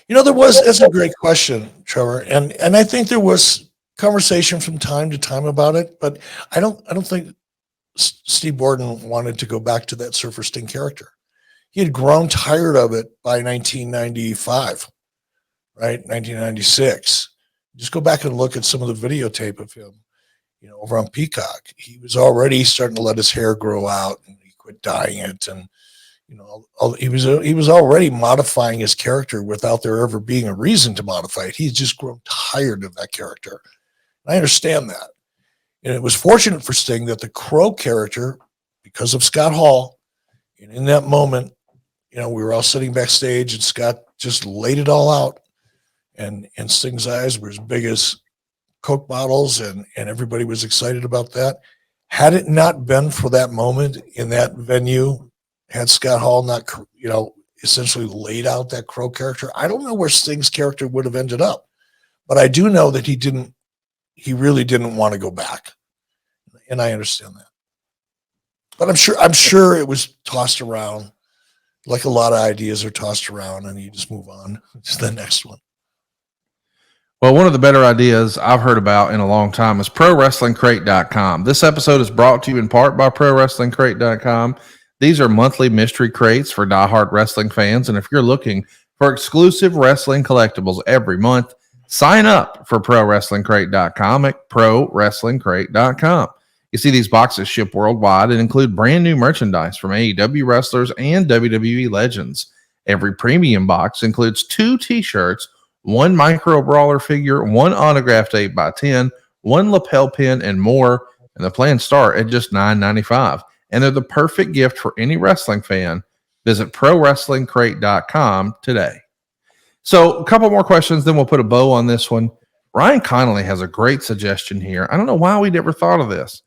That's a great question, Trevor. And I think there was conversation from time to time about it, but I don't think Steve Borden wanted to go back to that Surfer Sting character. He had grown tired of it by 1995, right? 1996. Just go back and look at some of the videotape of him, over on Peacock. He was already starting to let his hair grow out, and he quit dyeing it. And, he was already modifying his character without there ever being a reason to modify it. He's just grown tired of that character. I understand that. And it was fortunate for Sting that the Crow character, because of Scott Hall, and in that moment, we were all sitting backstage and Scott just laid it all out. and Sting's eyes were as big as Coke bottles, and everybody was excited about that. Had it not been for that moment in that venue, had Scott Hall not, essentially laid out that Crow character, I don't know where Sting's character would have ended up. But I do know that he really didn't want to go back. And I understand that. But I'm sure it was tossed around, like a lot of ideas are tossed around, and you just move on to the next one. Well, one of the better ideas I've heard about in a long time is ProWrestlingCrate.com. This episode is brought to you in part by ProWrestlingCrate.com. These are monthly mystery crates for diehard wrestling fans. And if you're looking for exclusive wrestling collectibles every month, sign up for ProWrestlingCrate.com at ProWrestlingCrate.com. You see, these boxes ship worldwide and include brand new merchandise from AEW wrestlers and WWE legends. Every premium box includes 2 t-shirts, 1 micro brawler figure, 1 autographed 8x10, 1 lapel pin, and more. And the plans start at just $9.95. And they're the perfect gift for any wrestling fan. Visit ProWrestlingCrate.com today. So a couple more questions, then we'll put a bow on this one. Ryan Connolly has a great suggestion here. I don't know why we never thought of this.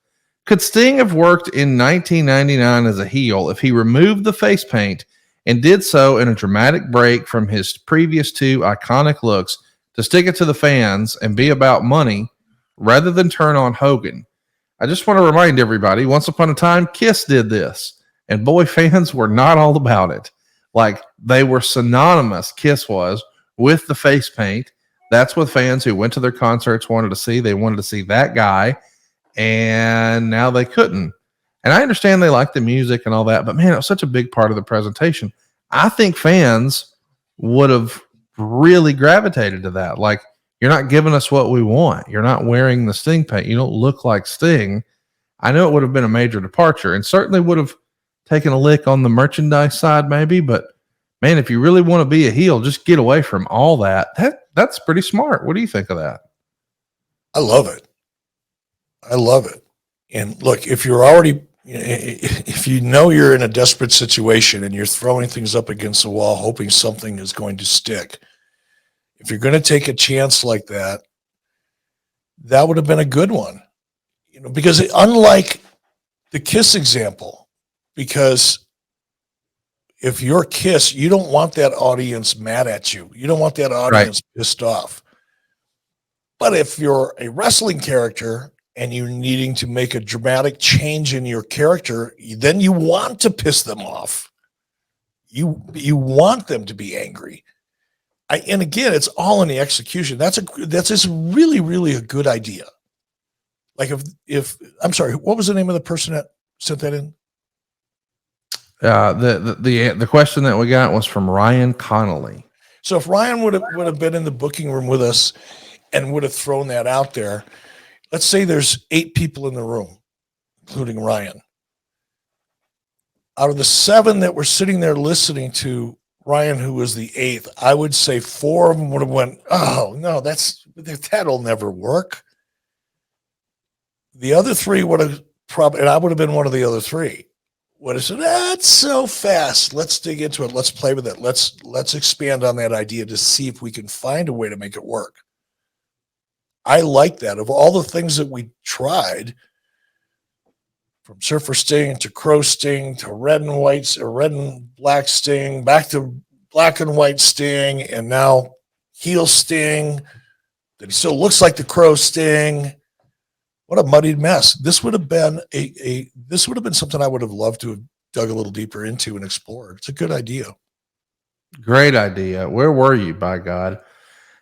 Could Sting have worked in 1999 as a heel if he removed the face paint and did so in a dramatic break from his previous 2 iconic looks to stick it to the fans and be about money rather than turn on Hogan? I just want to remind everybody, once upon a time, Kiss did this, and boy, fans were not all about it. Like, they were synonymous, Kiss was, with the face paint. That's what fans who went to their concerts wanted to see. They wanted to see that guy, and now they couldn't. And I understand they like the music and all that, but man, it was such a big part of the presentation. I think fans would have really gravitated to that. Like, you're not giving us what we want. You're not wearing the Sting paint. You don't look like Sting. I know it would have been a major departure and certainly would have taken a lick on the merchandise side maybe, but man, if you really want to be a heel, just get away from all that. That's pretty smart. What do you think of that? I love it. I love it. And look, if you know you're in a desperate situation and you're throwing things up against the wall, hoping something is going to stick, if you're going to take a chance like that, that would have been a good one. Because unlike the Kiss example, because if you're Kiss, you don't want that audience mad at you. You don't want that audience pissed off. But if you're a wrestling character and you're needing to make a dramatic change in your character, then you want to piss them off. You want them to be angry. And again, it's all in the execution. That's just really, really a good idea. Like if I'm sorry, what was the name of the person that sent that in? The question that we got was from Ryan Connolly. So if Ryan would have been in the booking room with us and would have thrown that out there, let's say there's 8 people in the room, including Ryan. Out of the 7 that were sitting there listening to Ryan, who was the 8th, I would say 4 of them would have went, "Oh no, that'll never work." The other 3 would have probably, and I would have been one of the other 3, would have said, "That's so fast. Let's dig into it. Let's play with it. Let's expand on that idea to see if we can find a way to make it work." I like that. Of all the things that we tried, from Surfer Sting to Crow Sting to red and black Sting, back to black and white Sting, and now heel Sting, that he still looks like the Crow Sting. What a muddied mess. This would have been something I would have loved to have dug a little deeper into and explored. It's a good idea. Great idea. Where were you, by God?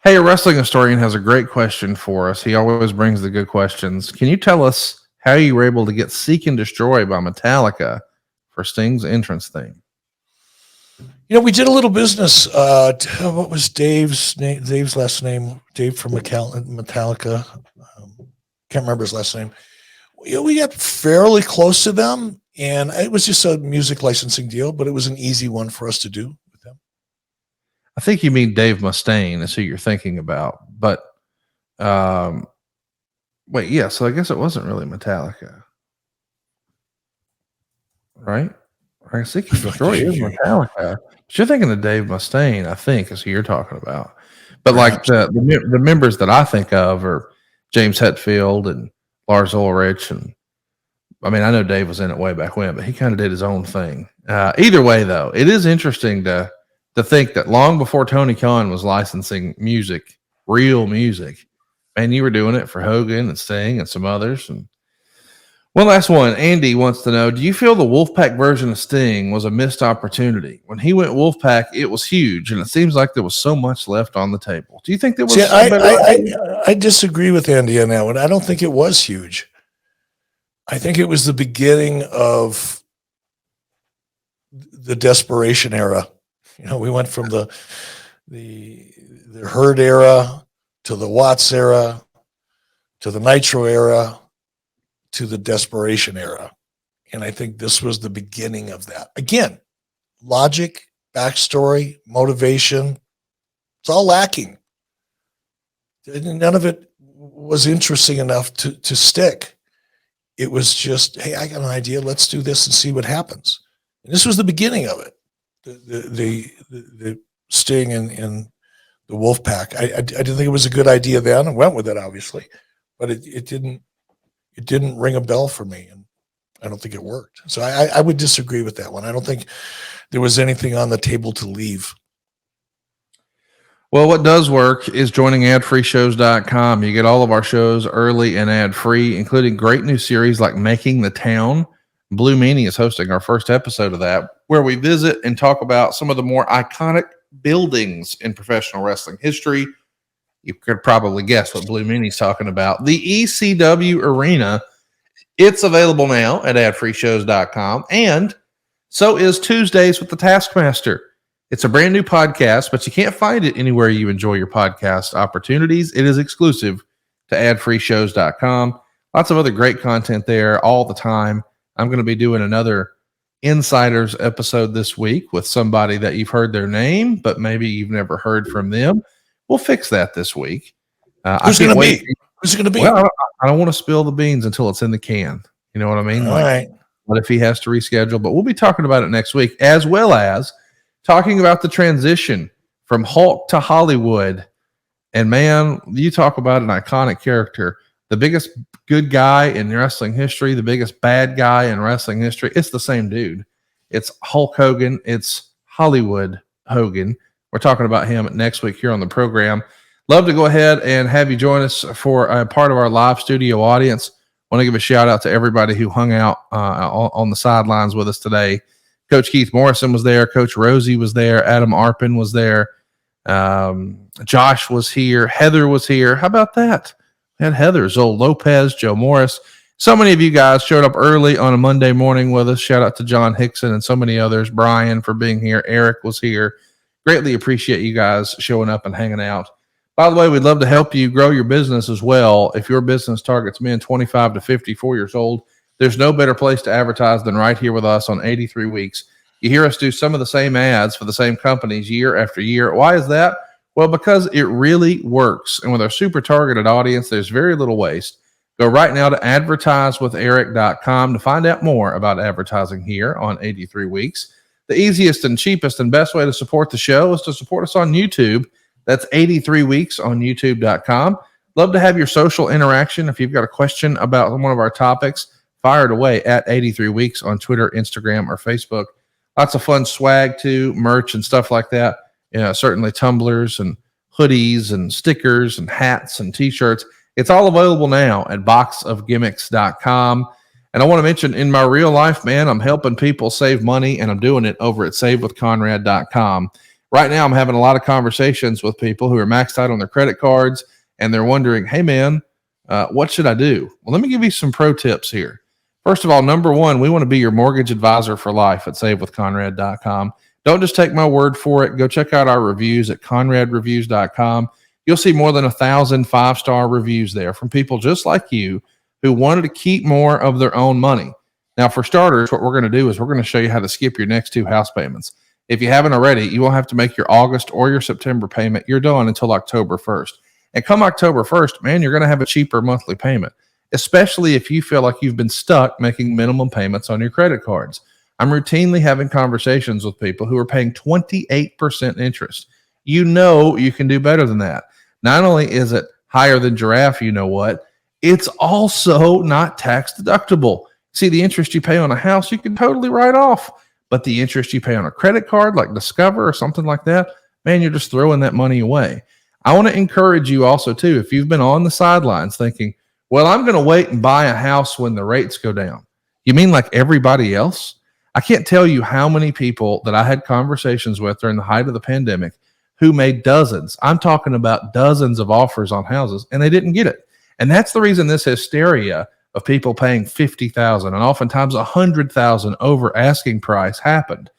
Hey, a wrestling historian has a great question for us. He always brings the good questions. Can you tell us how you were able to get Seek and Destroy by Metallica for Sting's entrance theme? We did a little business. What was Dave's name? Dave's last name? Dave from Metallica. Can't remember his last name. We got fairly close to them, and it was just a music licensing deal, but it was an easy one for us to do with them. I think you mean Dave Mustaine is who you're thinking about, but wait, yeah, so I guess it wasn't really Metallica. Right? I Seek and Destroy is Metallica. But you're thinking of Dave Mustaine, I think, is who you're talking about. But like Perhaps. the members that I think of are James Hetfield and Lars Ulrich, and I mean, I know Dave was in it way back when, but he kind of did his own thing. Either way, though, it is interesting to think that long before Tony Khan was licensing music, real music, and you were doing it for Hogan and Sting and some others. And one last one, Andy wants to know: do you feel the Wolfpack version of Sting was a missed opportunity? When he went Wolfpack, it was huge, and it seems like there was so much left on the table. Do you think there was? See, I disagree with Andy on that one. I don't think it was huge. I think it was the beginning of the desperation era. You know, we went from the Herd era to the Watts era to the Nitro era to the desperation era. And I think this was the beginning of that. Again, logic, backstory, motivation, it's all lacking. None of it was interesting enough to stick. It was just, hey, I got an idea. Let's do this and see what happens. And this was the beginning of it. The Sting and the Wolfpack. I didn't think it was a good idea then. I went with it, obviously, but it didn't ring a bell for me, and I don't think it worked. So I would disagree with that one. I don't think there was anything on the table to leave. Well, what does work is joining AdFreeshows.com. You get all of our shows early and ad-free, including great new series like Making the Town. Blue Meanie is hosting our first episode of that, where we visit and talk about some of the more iconic buildings in professional wrestling history. You could probably guess what Blue Meanie's talking about. The ECW Arena. It's available now at AdFreeshows.com, and so is Tuesdays with the Taskmaster. It's a brand new podcast, but you can't find it anywhere you enjoy your podcast opportunities. It is exclusive to AdFreeshows.com. Lots of other great content there all the time. I'm going to be doing another Insiders episode this week with somebody that you've heard their name, but maybe you've never heard from them. We'll fix that this week. Who's it going to be? Who's it going to be? Well, I don't want to spill the beans until it's in the can. You know what I mean? All right. What if he has to reschedule? But we'll be talking about it next week, as well as talking about the transition from Hulk to Hollywood. And man, you talk about an iconic character, the biggest good guy in wrestling history, the biggest bad guy in wrestling history. It's the same dude. It's Hulk Hogan. It's Hollywood Hogan. We're talking about him next week here on the program. Love to go ahead and have you join us for a part of our live studio audience. Want to give a shout out to everybody who hung out on the sidelines with us today. Coach Keith Morrison was there. Coach Rosie was there. Adam Arpin was there. Josh was here. Heather was here. How about that? We had Heather, Zoe Lopez, Joe Morris. So many of you guys showed up early on a Monday morning with us. Shout out to John Hickson and so many others. Brian for being here. Eric was here. Greatly appreciate you guys showing up and hanging out. By the way, we'd love to help you grow your business as well. If your business targets men 25 to 54 years old, there's no better place to advertise than right here with us on 83 Weeks. You hear us do some of the same ads for the same companies year after year. Why is that? Well, because it really works. And with our super targeted audience, there's very little waste. Go right now to advertisewitheric.com to find out more about advertising here on 83 Weeks. The easiest and cheapest and best way to support the show is to support us on YouTube. That's 83 Weeks on YouTube.com. Love to have your social interaction. If you've got a question about one of our topics, fire it away at 83 Weeks on Twitter, Instagram, or Facebook. Lots of fun swag too, merch and stuff like that. Certainly tumblers and hoodies and stickers and hats and t-shirts. It's all available now at boxofgimmicks.com. And I want to mention, in my real life, man, I'm helping people save money, and I'm doing it over at savewithconrad.com. Right now, I'm having a lot of conversations with people who are maxed out on their credit cards, and they're wondering, hey, man, what should I do? Well, let me give you some pro tips here. First of all, number one, we want to be your mortgage advisor for life at savewithconrad.com. Don't just take my word for it. Go check out our reviews at conradreviews.com. You'll see more than 1,000 five-star reviews there from people just like you who wanted to keep more of their own money. Now, for starters, what we're going to do is we're going to show you how to skip your next 2 house payments. If you haven't already, you won't have to make your August or your September payment. You're done until October 1st. And come October 1st, man, you're going to have a cheaper monthly payment, especially if you feel like you've been stuck making minimum payments on your credit cards. I'm routinely having conversations with people who are paying 28% interest. you know you can do better than that. Not only is it higher than giraffe, you know what? It's also not tax deductible. See, the interest you pay on a house, you can totally write off. But the interest you pay on a credit card like Discover or something like that, man, you're just throwing that money away. I want to encourage you also, too, if you've been on the sidelines thinking, well, I'm going to wait and buy a house when the rates go down. You mean like everybody else? I can't tell you how many people that I had conversations with during the height of the pandemic who made dozens. I'm talking about dozens of offers on houses, and they didn't get it. And that's the reason this hysteria of people paying $50,000 and oftentimes $100,000 over asking price happened.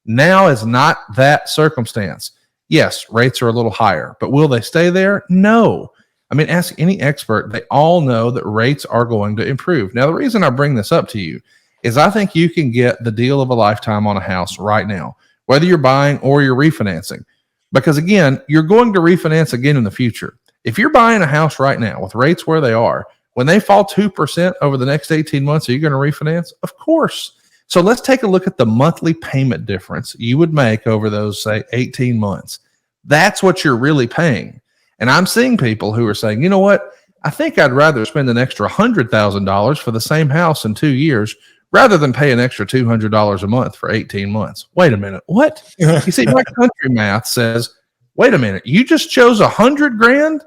Now is not that circumstance. Yes, rates are a little higher, but will they stay there? No. I mean, ask any expert. They all know that rates are going to improve. Now, the reason I bring this up to you is I think you can get the deal of a lifetime on a house right now, whether you're buying or you're refinancing. Because again, you're going to refinance again in the future. If you're buying a house right now with rates where they are, when they fall 2% over the next 18 months, are you going to refinance? Of course. So let's take a look at the monthly payment difference you would make over those, say, 18 months. That's what you're really paying. And I'm seeing people who are saying, you know what? I think I'd rather spend an extra $100,000 for the same house in 2 years rather than pay an extra $200 a month for 18 months. Wait a minute. What? You see, my country math says, wait a minute. You just chose $100,000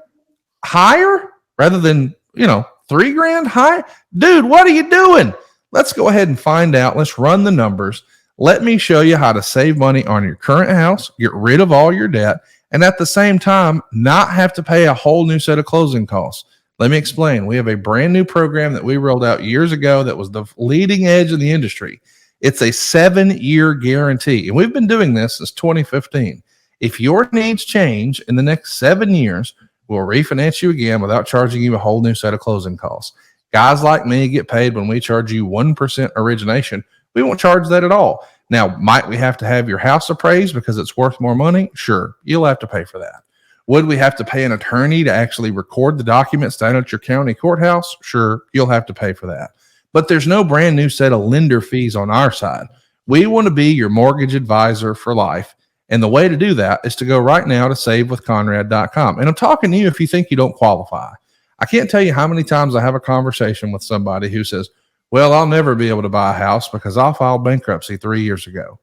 higher rather than, $3,000 high? Dude, what are you doing? Let's go ahead and find out. Let's run the numbers. Let me show you how to save money on your current house, get rid of all your debt, and at the same time, not have to pay a whole new set of closing costs. Let me explain. We have a brand new program that we rolled out years ago that was the leading edge in the industry. It's a 7-year guarantee, and we've been doing this since 2015. If your needs change in the next 7 years, we'll refinance you again without charging you a whole new set of closing costs. Guys like me get paid when we charge you 1% origination. We won't charge that at all. Now, might we have to have your house appraised because it's worth more money? Sure, you'll have to pay for that. Would we have to pay an attorney to actually record the documents down at your county courthouse? Sure, you'll have to pay for that. But there's no brand new set of lender fees on our side. We want to be your mortgage advisor for life. And the way to do that is to go right now to savewithconrad.com. And I'm talking to you if you think you don't qualify. I can't tell you how many times I have a conversation with somebody who says, well, I'll never be able to buy a house because I filed bankruptcy 3 years ago.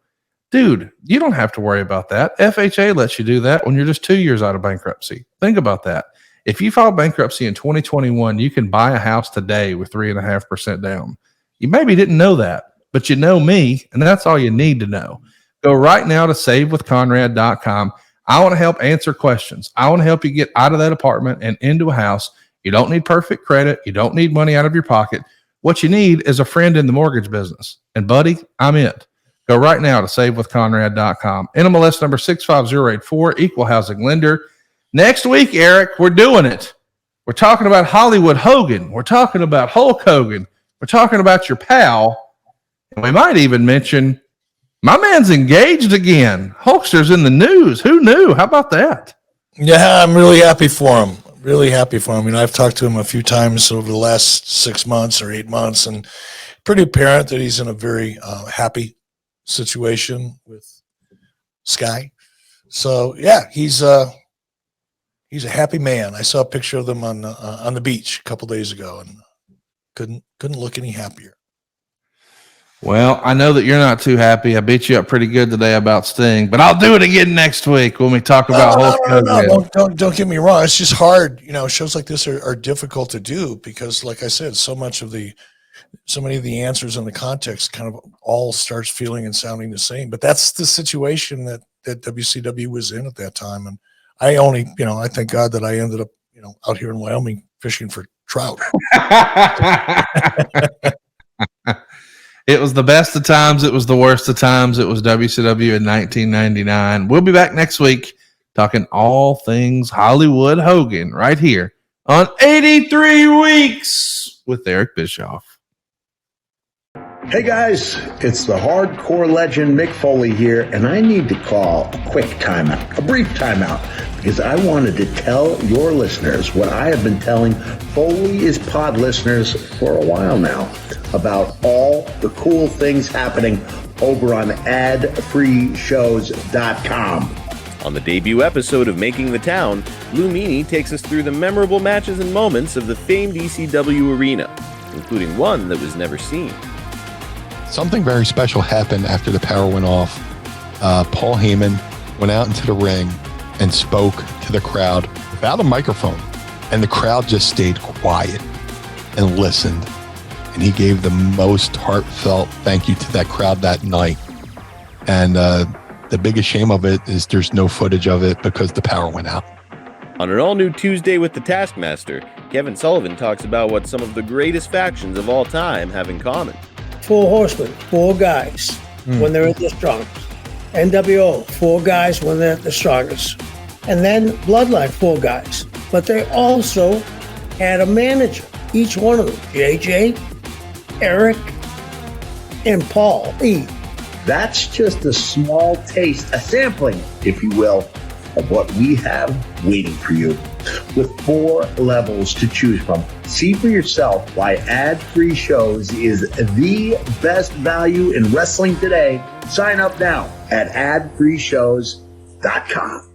Dude, you don't have to worry about that. FHA lets you do that when you're just 2 years out of bankruptcy. Think about that. If you file bankruptcy in 2021, you can buy a house today with 3.5% down. You maybe didn't know that, but you know me, and that's all you need to know. Go right now to savewithconrad.com. I want to help answer questions. I want to help you get out of that apartment and into a house. You don't need perfect credit. You don't need money out of your pocket. What you need is a friend in the mortgage business. And buddy, I'm it. Go right now to savewithconrad.com. NMLS number 65084, equal housing lender. Next week, Eric, we're doing it. We're talking about Hollywood Hogan. We're talking about Hulk Hogan. We're talking about your pal. And we might even mention my man's engaged again. Hulkster's in the news. Who knew? How about that? Yeah, I'm really happy for him. Really happy for him. I've talked to him a few times over the last 6 months or 8 months, and pretty apparent that he's in a very happy situation with Sky. So yeah, he's a happy man. I saw a picture of them on the beach a couple days ago, and couldn't look any happier. Well, I know that you're not too happy. I beat you up pretty good today about Sting, but I'll do it again next week when we talk about Hulk Hogan. Don't get me wrong. It's just hard. Shows like this are difficult to do because, like I said, so many of the answers and the context kind of all starts feeling and sounding the same. But that's the situation that WCW was in at that time. And I only, I thank God that I ended up, out here in Wyoming fishing for trout. It was the best of times. It was the worst of times. It was WCW in 1999. We'll be back next week talking all things Hollywood Hogan right here on 83 Weeks with Eric Bischoff. Hey guys, it's the hardcore legend Mick Foley here, and I need to call a quick timeout, a brief timeout, because I wanted to tell your listeners what I have been telling Foley is Pod listeners for a while now about all the cool things happening over on AdFreeshows.com. On the debut episode of Making the Town, Blue Meanie takes us through the memorable matches and moments of the famed ECW arena, including one that was never seen. Something very special happened after the power went off. Paul Heyman went out into the ring and spoke to the crowd without a microphone, and the crowd just stayed quiet and listened. And he gave the most heartfelt thank you to that crowd that night. And the biggest shame of it is there's no footage of it because the power went out. On an all-new Tuesday with the Taskmaster, Kevin Sullivan talks about what some of the greatest factions of all time have in common. 4 horsemen, 4 guys when they're at their strongest. NWO, 4 guys when they're at the strongest. And then Bloodline, 4 guys. But they also had a manager, each one of them. JJ, Eric, and Paul E. That's just a small taste, a sampling, if you will, of what we have waiting for you. With 4 levels to choose from. See for yourself why AdFreeshows is the best value in wrestling today. Sign up now at AdFreeshows.com.